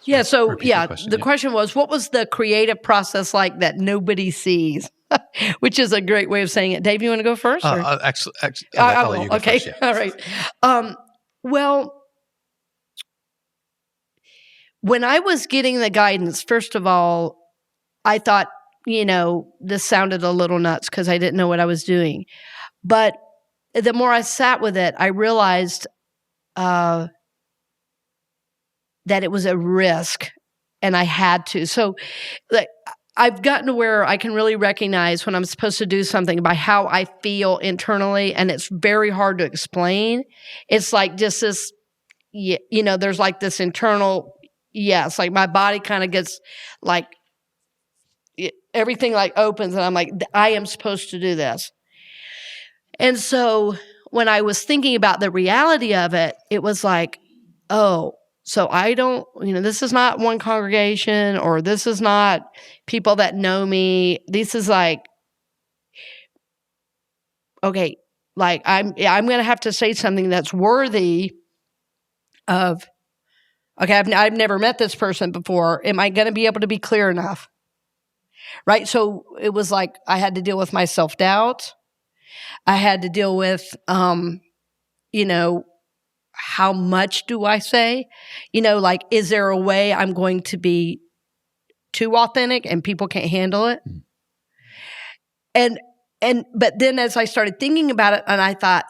Yeah, so the question was, what was the creative process like that nobody sees? Which is a great way of saying it. Dave, you want to go first? Actually, I'll let you go okay, first, yeah. All right. Well, when I was getting the guidance, first of all, I thought, this sounded a little nuts because I didn't know what I was doing. But the more I sat with it, I realized that it was a risk and I had to. So I've gotten to where I can really recognize when I'm supposed to do something by how I feel internally, and it's very hard to explain. It's like just this, there's like this internal, yes, like my body kind of gets like, everything like opens and I'm like, I am supposed to do this. And so when I was thinking about the reality of it, it was like, oh, so I don't, this is not one congregation, or this is not people that know me. This is like, okay, like I'm going to have to say something that's worthy of, okay, I've never met this person before. Am I going to be able to be clear enough? Right? So it was like I had to deal with my self-doubt. I had to deal with, how much do I say? Like, is there a way I'm going to be too authentic and people can't handle it? But then as I started thinking about it, and I thought,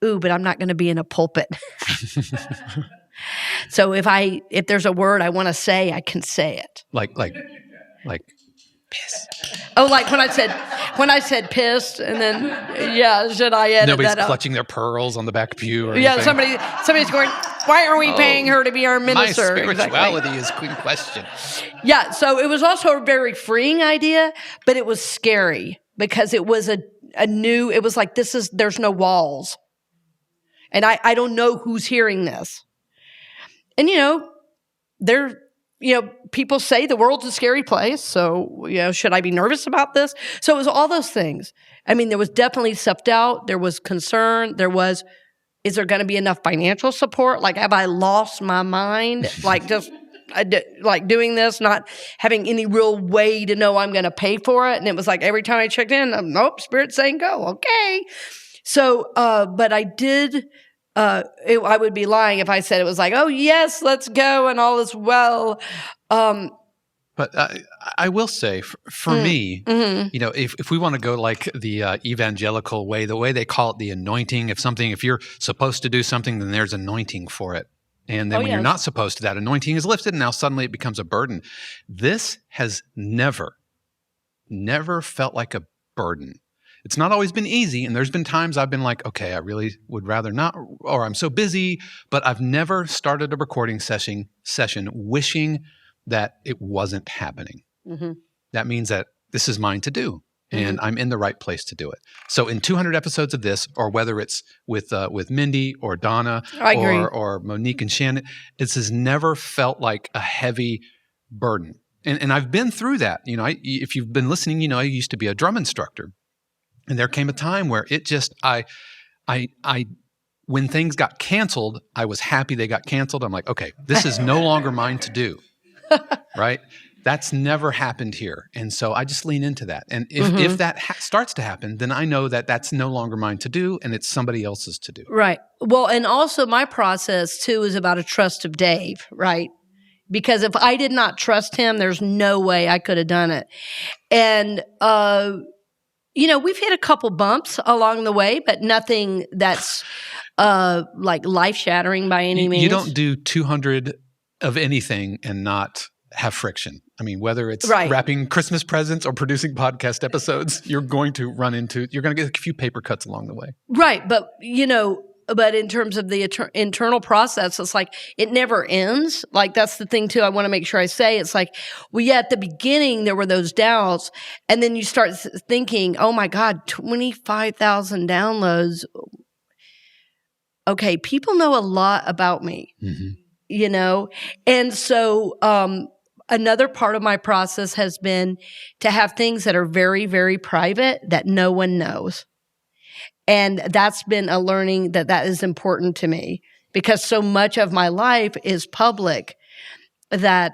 ooh, but I'm not going to be in a pulpit. So if there's a word I want to say, I can say it. Like piss. Oh, like when I said pissed, and then should I edit Nobody's that out? clutching their pearls on the back pew or Yeah, anything. somebody's going, why are we paying her to be our minister? My spirituality is in question. Yeah, so it was also a very freeing idea, but it was scary because it was a new, it was like, there's no walls. And I don't know who's hearing this. And, people say the world's a scary place. So, should I be nervous about this? So it was all those things. I mean, there was definitely self-doubt. There was concern. Is there going to be enough financial support? Like, have I lost my mind? Like, just like doing this, not having any real way to know I'm going to pay for it. And it was like every time I checked in, nope, Spirit's saying go. Okay. So, but I did, I would be lying if I said it was like, oh yes, let's go and all is well. But I will say, for me, if we want to go like the evangelical way, the way they call it the anointing, if you're supposed to do something, then there's anointing for it. And then when you're not supposed to, that anointing is lifted, and now suddenly it becomes a burden. This has never felt like a burden. It's not always been easy, and there's been times I've been like, okay, I really would rather not, or I'm so busy, but I've never started a recording session wishing that it wasn't happening. Mm-hmm. That means that this is mine to do, and I'm in the right place to do it. So in 200 episodes of this, or whether it's with Mindy or Donna or Monique and Shannon, this has never felt like a heavy burden. And I've been through that. If you've been listening, I used to be a drum instructor. And there came a time where it just, when things got canceled, I was happy they got canceled. I'm like, okay, this is no longer mine to do, right? That's never happened here. And so I just lean into that. And if that starts to happen, then I know that that's no longer mine to do, and it's somebody else's to do. Right. Well, and also my process too is about a trust of Dave, right? Because if I did not trust him, there's no way I could have done it. And, we've hit a couple bumps along the way, but nothing that's like life-shattering by any means. You don't do 200 of anything and not have friction. I mean, whether it's wrapping Christmas presents or producing podcast episodes, you're going to get a few paper cuts along the way. Right. But, but in terms of the internal process, it's like it never ends. Like that's the thing too. I want to make sure I say it's like, at the beginning there were those doubts, and then you start thinking, oh my God, 25,000 downloads. Okay, people know a lot about me, and so another part of my process has been to have things that are very, very private that no one knows. And that's been a learning that is important to me, because so much of my life is public that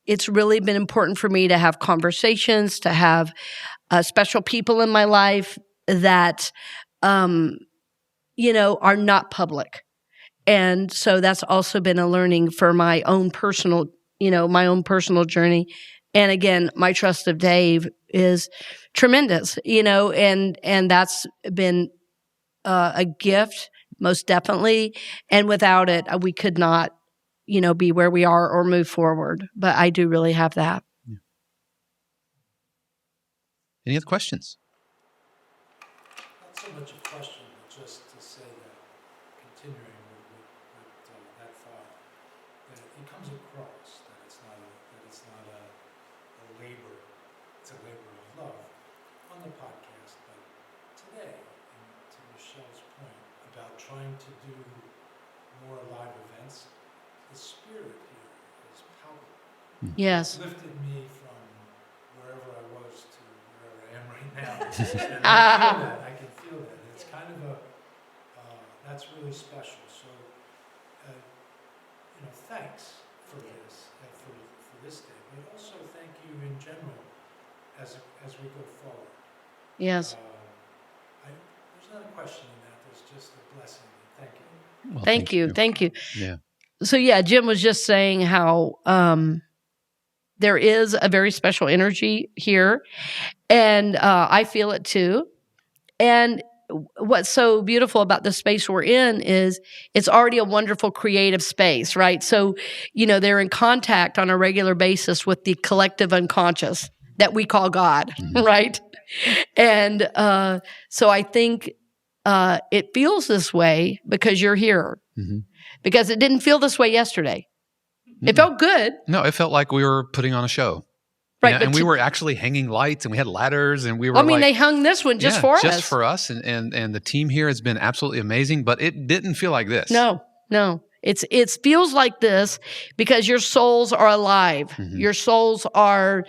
it's really been important for me to have conversations, to have special people in my life that are not public. And so that's also been a learning for my own personal journey. And again, my trust of Dave is tremendous, and that's been a gift, most definitely. And without it, we could not, be where we are or move forward. But I do really have that. Yeah. Any other questions? Not so much a question, but just to say that, continuing with that thought, that it comes across that it's not a labor, it's a labor of love on the podcast. But today, and to Michelle's point about trying to do more live events, the spirit here is palpable. Yes. It lifted me from wherever I was to wherever I am right now. And I can feel that. It's kind of that's really special. So, thanks for this, for this day, but also thank you in general as we go forward. Yes. There's not a question in that. There's just a blessing. Thank you. Well, thank you. Thank you. Yeah. So Jim was just saying how there is a very special energy here, and I feel it too. And what's so beautiful about the space we're in is it's already a wonderful creative space, right? So, they're in contact on a regular basis with the collective unconscious that we call God, right? And so I think it feels this way because you're here. Mm-hmm. Because it didn't feel this way yesterday. It felt good. No, it felt like we were putting on a show. Right. And we were actually hanging lights, and we had ladders, and we were they hung this one just for us. Just for us. And the team here has been absolutely amazing, but it didn't feel like this. No. It feels like this because your souls are alive. Mm-hmm. Your souls are,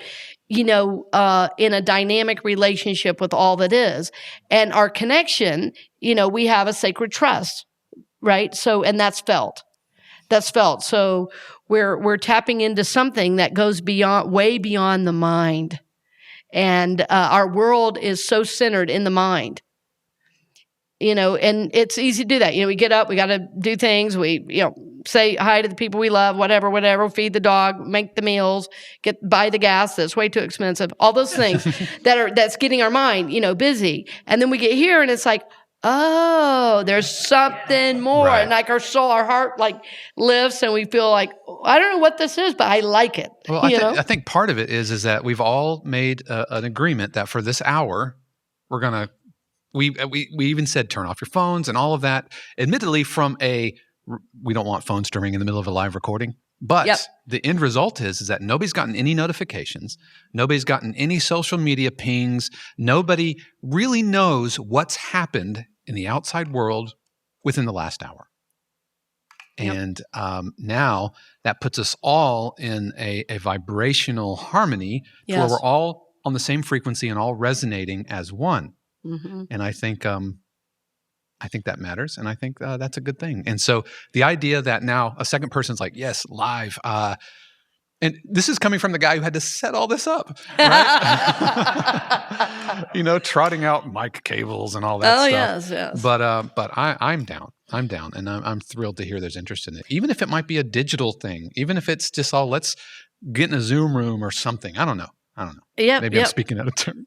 in a dynamic relationship with all that is. And our connection, we have a sacred trust. Right. So, and that's felt. So we're tapping into something that goes way beyond the mind. And, our world is so centered in the mind, and it's easy to do that. We get up, we got to do things. We, say hi to the people we love, whatever, feed the dog, make the meals, buy the gas that's way too expensive. All those things that's getting our mind, busy. And then we get here and it's like, oh, there's something more. Right. And like our soul, our heart lifts and we feel like, I don't know what this is, but I like it. Well, I think part of it is that we've all made an agreement that for this hour, we're going to, we even said turn off your phones and all of that. Admittedly, we don't want phones to ring in the middle of a live recording. But the end result is that nobody's gotten any notifications. Nobody's gotten any social media pings. Nobody really knows what's happened in the outside world within the last hour. And now that puts us all in a vibrational harmony to where we're all on the same frequency and all resonating as one. Mm-hmm. And I think that matters, and I think that's a good thing. And so the idea that now a second person's like, yes, live, and this is coming from the guy who had to set all this up, right? Trotting out mic cables and all that stuff. Yes. But I'm down. And I'm thrilled to hear there's interest in it, even if it might be a digital thing, even if it's just let's get in a Zoom room or something. I don't know. I don't know. Yeah, Maybe I'm speaking out of turn.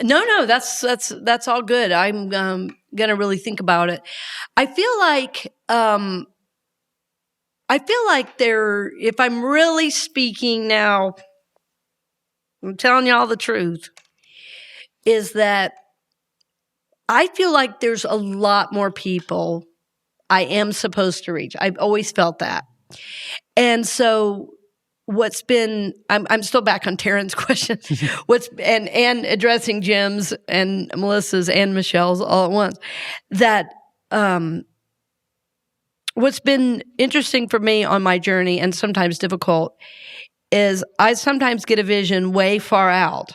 No, that's all good. I'm gonna really think about it. I feel like if I'm really speaking now, I'm telling y'all the truth, is that I feel like there's a lot more people I am supposed to reach. I've always felt that. And so I'm still back on Taryn's question. And addressing Jim's and Melissa's and Michelle's all at once. That what's been interesting for me on my journey and sometimes difficult is I sometimes get a vision way far out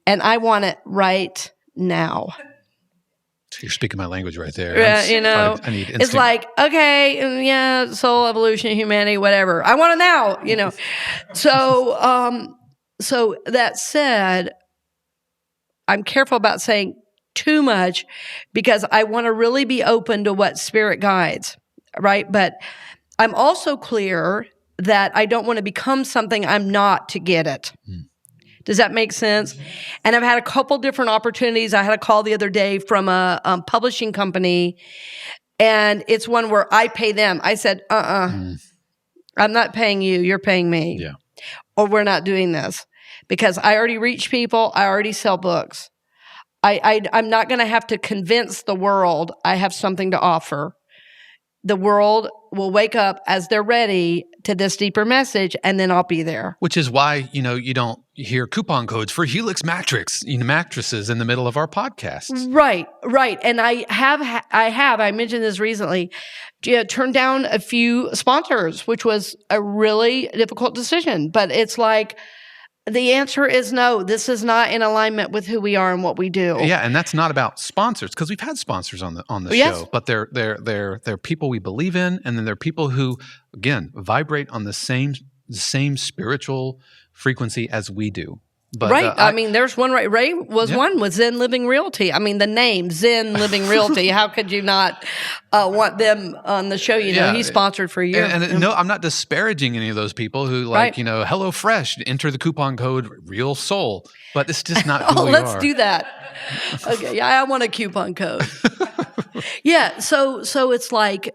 and I want it right now. You're speaking my language right there. I need instinct. It's like, okay, yeah, soul, evolution, humanity, whatever. I want it now, So that said, I'm careful about saying too much because I want to really be open to what spirit guides, right? But I'm also clear that I don't want to become something I'm not to get it. Does that make sense? And I've had a couple different opportunities. I had a call the other day from a publishing company, and it's one where I pay them. I said, I'm not paying you. You're paying me. Yeah. Or we're not doing this because I already reach people. I already sell books. I'm not going to have to convince the world I have something to offer. The world will wake up as they're ready to this deeper message, and then I'll be there. Which is why, you don't hear coupon codes for Helix mattresses in the middle of our podcast. Right. And I mentioned this recently, turned down a few sponsors, which was a really difficult decision. But it's like, the answer is no. This is not in alignment with who we are and what we do. Yeah, and that's not about sponsors because we've had sponsors on the yes. show, but they're people we believe in, and then they're people who, again, vibrate on the same spiritual frequency as we do. But, right. There's one. Ray was one with Zen Living Realty. The name Zen Living Realty. How could you not want them on the show? He's sponsored for a year. And no, I'm not disparaging any of those people who Hello Fresh, enter the coupon code Real Soul. But it's just not who we are. Let's do that. Okay. Yeah, I want a coupon code. Yeah. So it's like,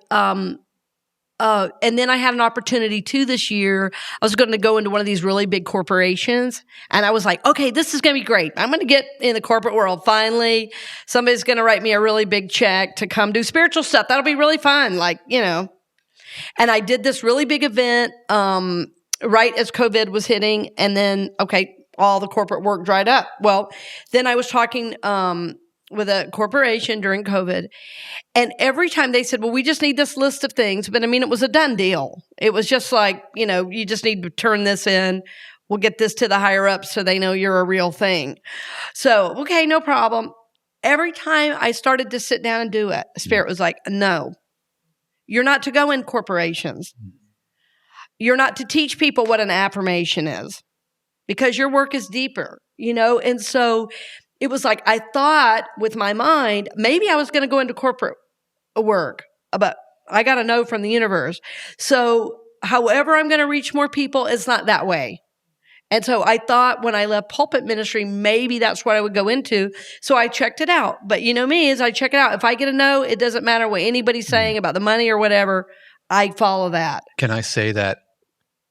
and then I had an opportunity too this year. I was going to go into one of these really big corporations, and I was like, okay, this is going to be great. I'm going to get in the corporate world. Finally, somebody's going to write me a really big check to come do spiritual stuff. That'll be really fun. And I did this really big event, right as COVID was hitting. And then, all the corporate work dried up. Well, then I was talking, with a corporation during COVID. And every time they said, well, we just need this list of things. But it was a done deal. It was just like, you just need to turn this in. We'll get this to the higher ups so they know you're a real thing. So, okay, no problem. Every time I started to sit down and do it, Spirit was like, no, you're not to go in corporations. You're not to teach people what an affirmation is because your work is deeper, And so it was like, I thought with my mind, maybe I was going to go into corporate work, but I got to know from the universe. So however I'm going to reach more people, it's not that way. And so I thought when I left pulpit ministry, maybe that's what I would go into. So I checked it out. But me, as I check it out, if I get a no, it doesn't matter what anybody's saying about the money or whatever, I follow that. Can I say that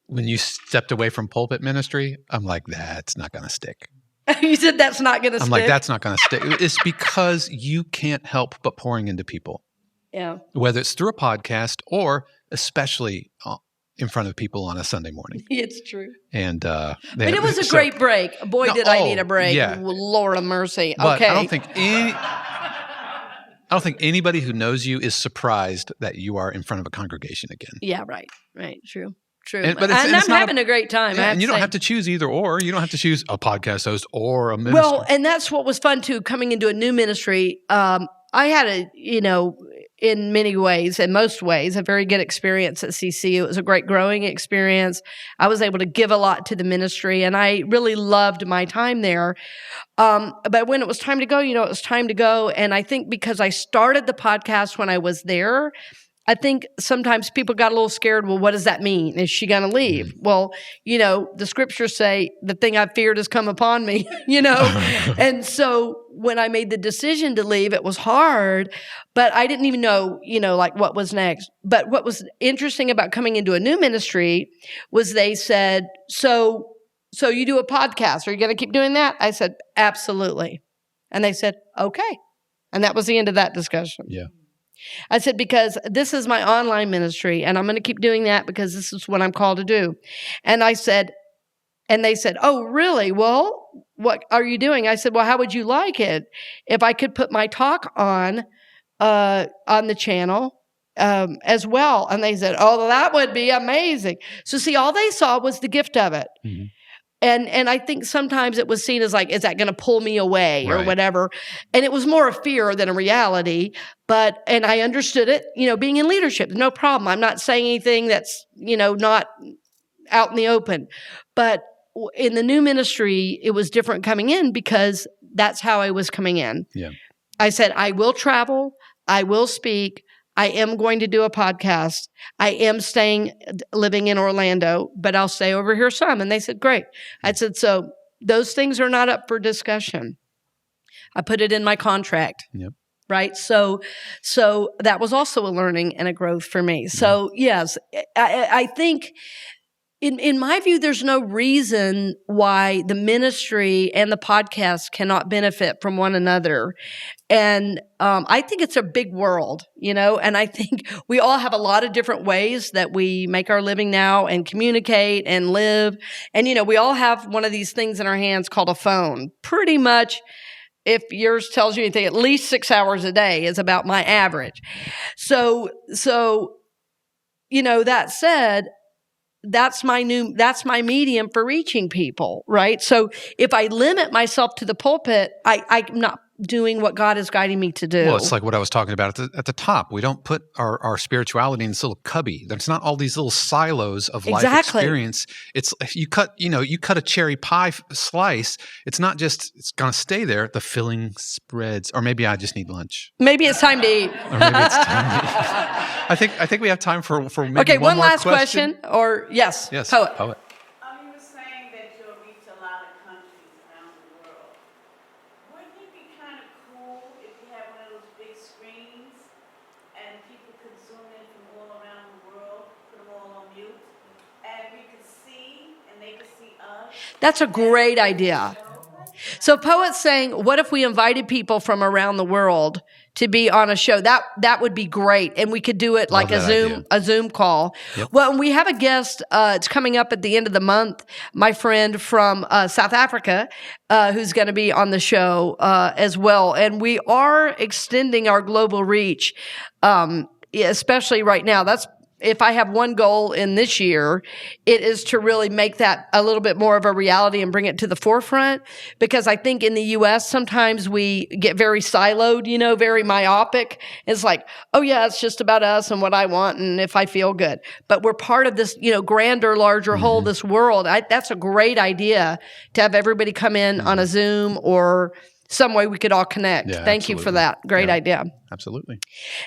when you stepped away from pulpit ministry, I'm like, that's not going to stick. You said that's not going to stick? I'm like, that's not going to stick. It's because you can't help but pouring into people. Yeah. Whether it's through a podcast or especially in front of people on a Sunday morning. It's true. And but it was a great break. Boy, did I need a break. Yeah. Lord of mercy. But okay. I don't think anybody who knows you is surprised that you are in front of a congregation again. Yeah, right. True. But I'm having a great time. And you don't have to choose either or. You don't have to choose a podcast host or a minister. Well, and that's what was fun too, coming into a new ministry. I had in many ways, in most ways, a very good experience at CC. It was a great growing experience. I was able to give a lot to the ministry, and I really loved my time there. But when it was time to go, it was time to go. And I think because I started the podcast when I was there, I think sometimes people got a little scared. Well, what does that mean? Is she going to leave? Well, the scriptures say the thing I feared has come upon me, And so when I made the decision to leave, it was hard, but I didn't even know, like what was next. But what was interesting about coming into a new ministry was they said, so you do a podcast. Are you going to keep doing that? I said, absolutely. And they said, okay. And that was the end of that discussion. Yeah. I said, because this is my online ministry and I'm going to keep doing that because this is what I'm called to do. And they said, oh, really? Well, what are you doing? I said, well, how would you like it if I could put my talk on the channel as well? And they said, oh, that would be amazing. So see, all they saw was the gift of it. Mm-hmm. And I think sometimes it was seen as like, is that going to pull me away or whatever? And it was more a fear than a reality. And I understood it, being in leadership, no problem. I'm not saying anything that's, not out in the open. But in the new ministry, it was different coming in because that's how I was coming in. Yeah. I said, I will travel. I will speak. I am going to do a podcast. I am living in Orlando, but I'll stay over here some. And they said, great. I said, so those things are not up for discussion. I put it in my contract. Yep. Right. So that was also a learning and a growth for me. So yes, I think in my view, there's no reason why the ministry and the podcast cannot benefit from one another. And I think it's a big world, and I think we all have a lot of different ways that we make our living now and communicate and live. And, we all have one of these things in our hands called a phone. Pretty much, if yours tells you anything, at least 6 hours a day is about my average. So that said, that's my medium for reaching people, right? So if I limit myself to the pulpit, I'm not doing what God is guiding me to do. Well, it's like what I was talking about at the top. We don't put our spirituality in this little cubby. There's not all these little silos of life experience. It's you cut a cherry pie slice. It's not just it's going to stay there. The filling spreads, or maybe I just need lunch. Maybe it's time to eat. Or maybe it's time to eat. I think we have time for maybe one more last question. Or yes, Poet. You were saying that you'll reach a lot of countries around the world. Wouldn't it be kind of cool if you had one of those big screens and people could zoom in from all around the world, put them all on mute, and we could see and they could see us? That's a great idea. So Poet's saying, what if we invited people from around the world to be on a show? That would be great. And we could do it like a Zoom call. Yep. Well, we have a guest, it's coming up at the end of the month, my friend from South Africa, who's going to be on the show as well. And we are extending our global reach, especially right now. If I have one goal in this year, it is to really make that a little bit more of a reality and bring it to the forefront. Because I think in the U.S., sometimes we get very siloed, very myopic. It's like, oh yeah, it's just about us and what I want and if I feel good. But we're part of this, grander, larger whole, this world. That's a great idea to have everybody come in on a Zoom or some way we could all connect. Yeah, thank you for that. Great idea. Absolutely.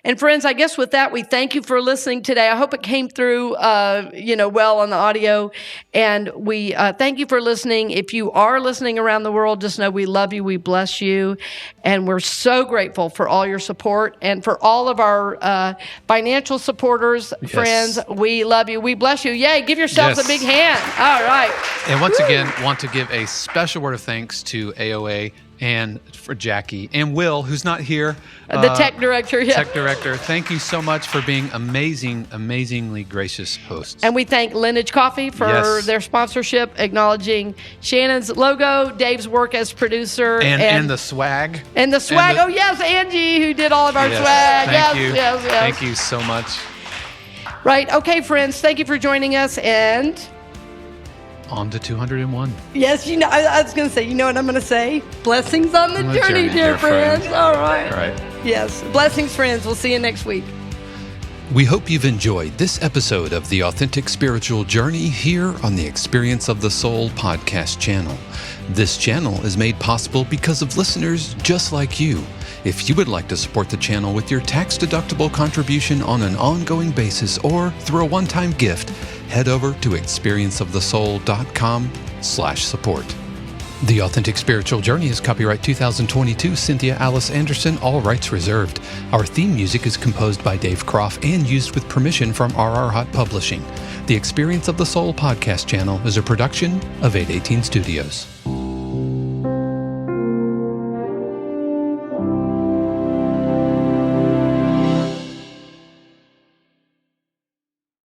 And friends, I guess with that, we thank you for listening today. I hope it came through, well on the audio. And we thank you for listening. If you are listening around the world, just know we love you. We bless you. And we're so grateful for all your support and for all of our financial supporters, friends. We love you. We bless you. Yay. Give yourselves a big hand. All right. And once again, want to give a special word of thanks to AOA and for Jackie and Will, who's not here. The tech director. Yeah. Tech director. Thank you so much for being amazingly gracious hosts. And we thank Lineage Coffee for their sponsorship, acknowledging Shannon's logo, Dave's work as producer. And the swag. And the swag. Oh, yes, Angie, who did all of our swag. Thank you. Yes. Thank you so much. Right. Okay, friends, thank you for joining us. And on to 201. Yes, I was going to say, you know what I'm going to say? Blessings on the journey, dear friends. All right. Yes. Blessings, friends. We'll see you next week. We hope you've enjoyed this episode of The Authentic Spiritual Journey here on the Experience of the Soul podcast channel. This channel is made possible because of listeners just like you. If you would like to support the channel with your tax-deductible contribution on an ongoing basis or through a one-time gift, head over to experienceofthesoul.com/support. The Authentic Spiritual Journey is copyright 2022 Cynthia Alice Anderson, all rights reserved. Our theme music is composed by Dave Croft and used with permission from RR Hot Publishing. The Experience of the Soul podcast channel is a production of 818 Studios.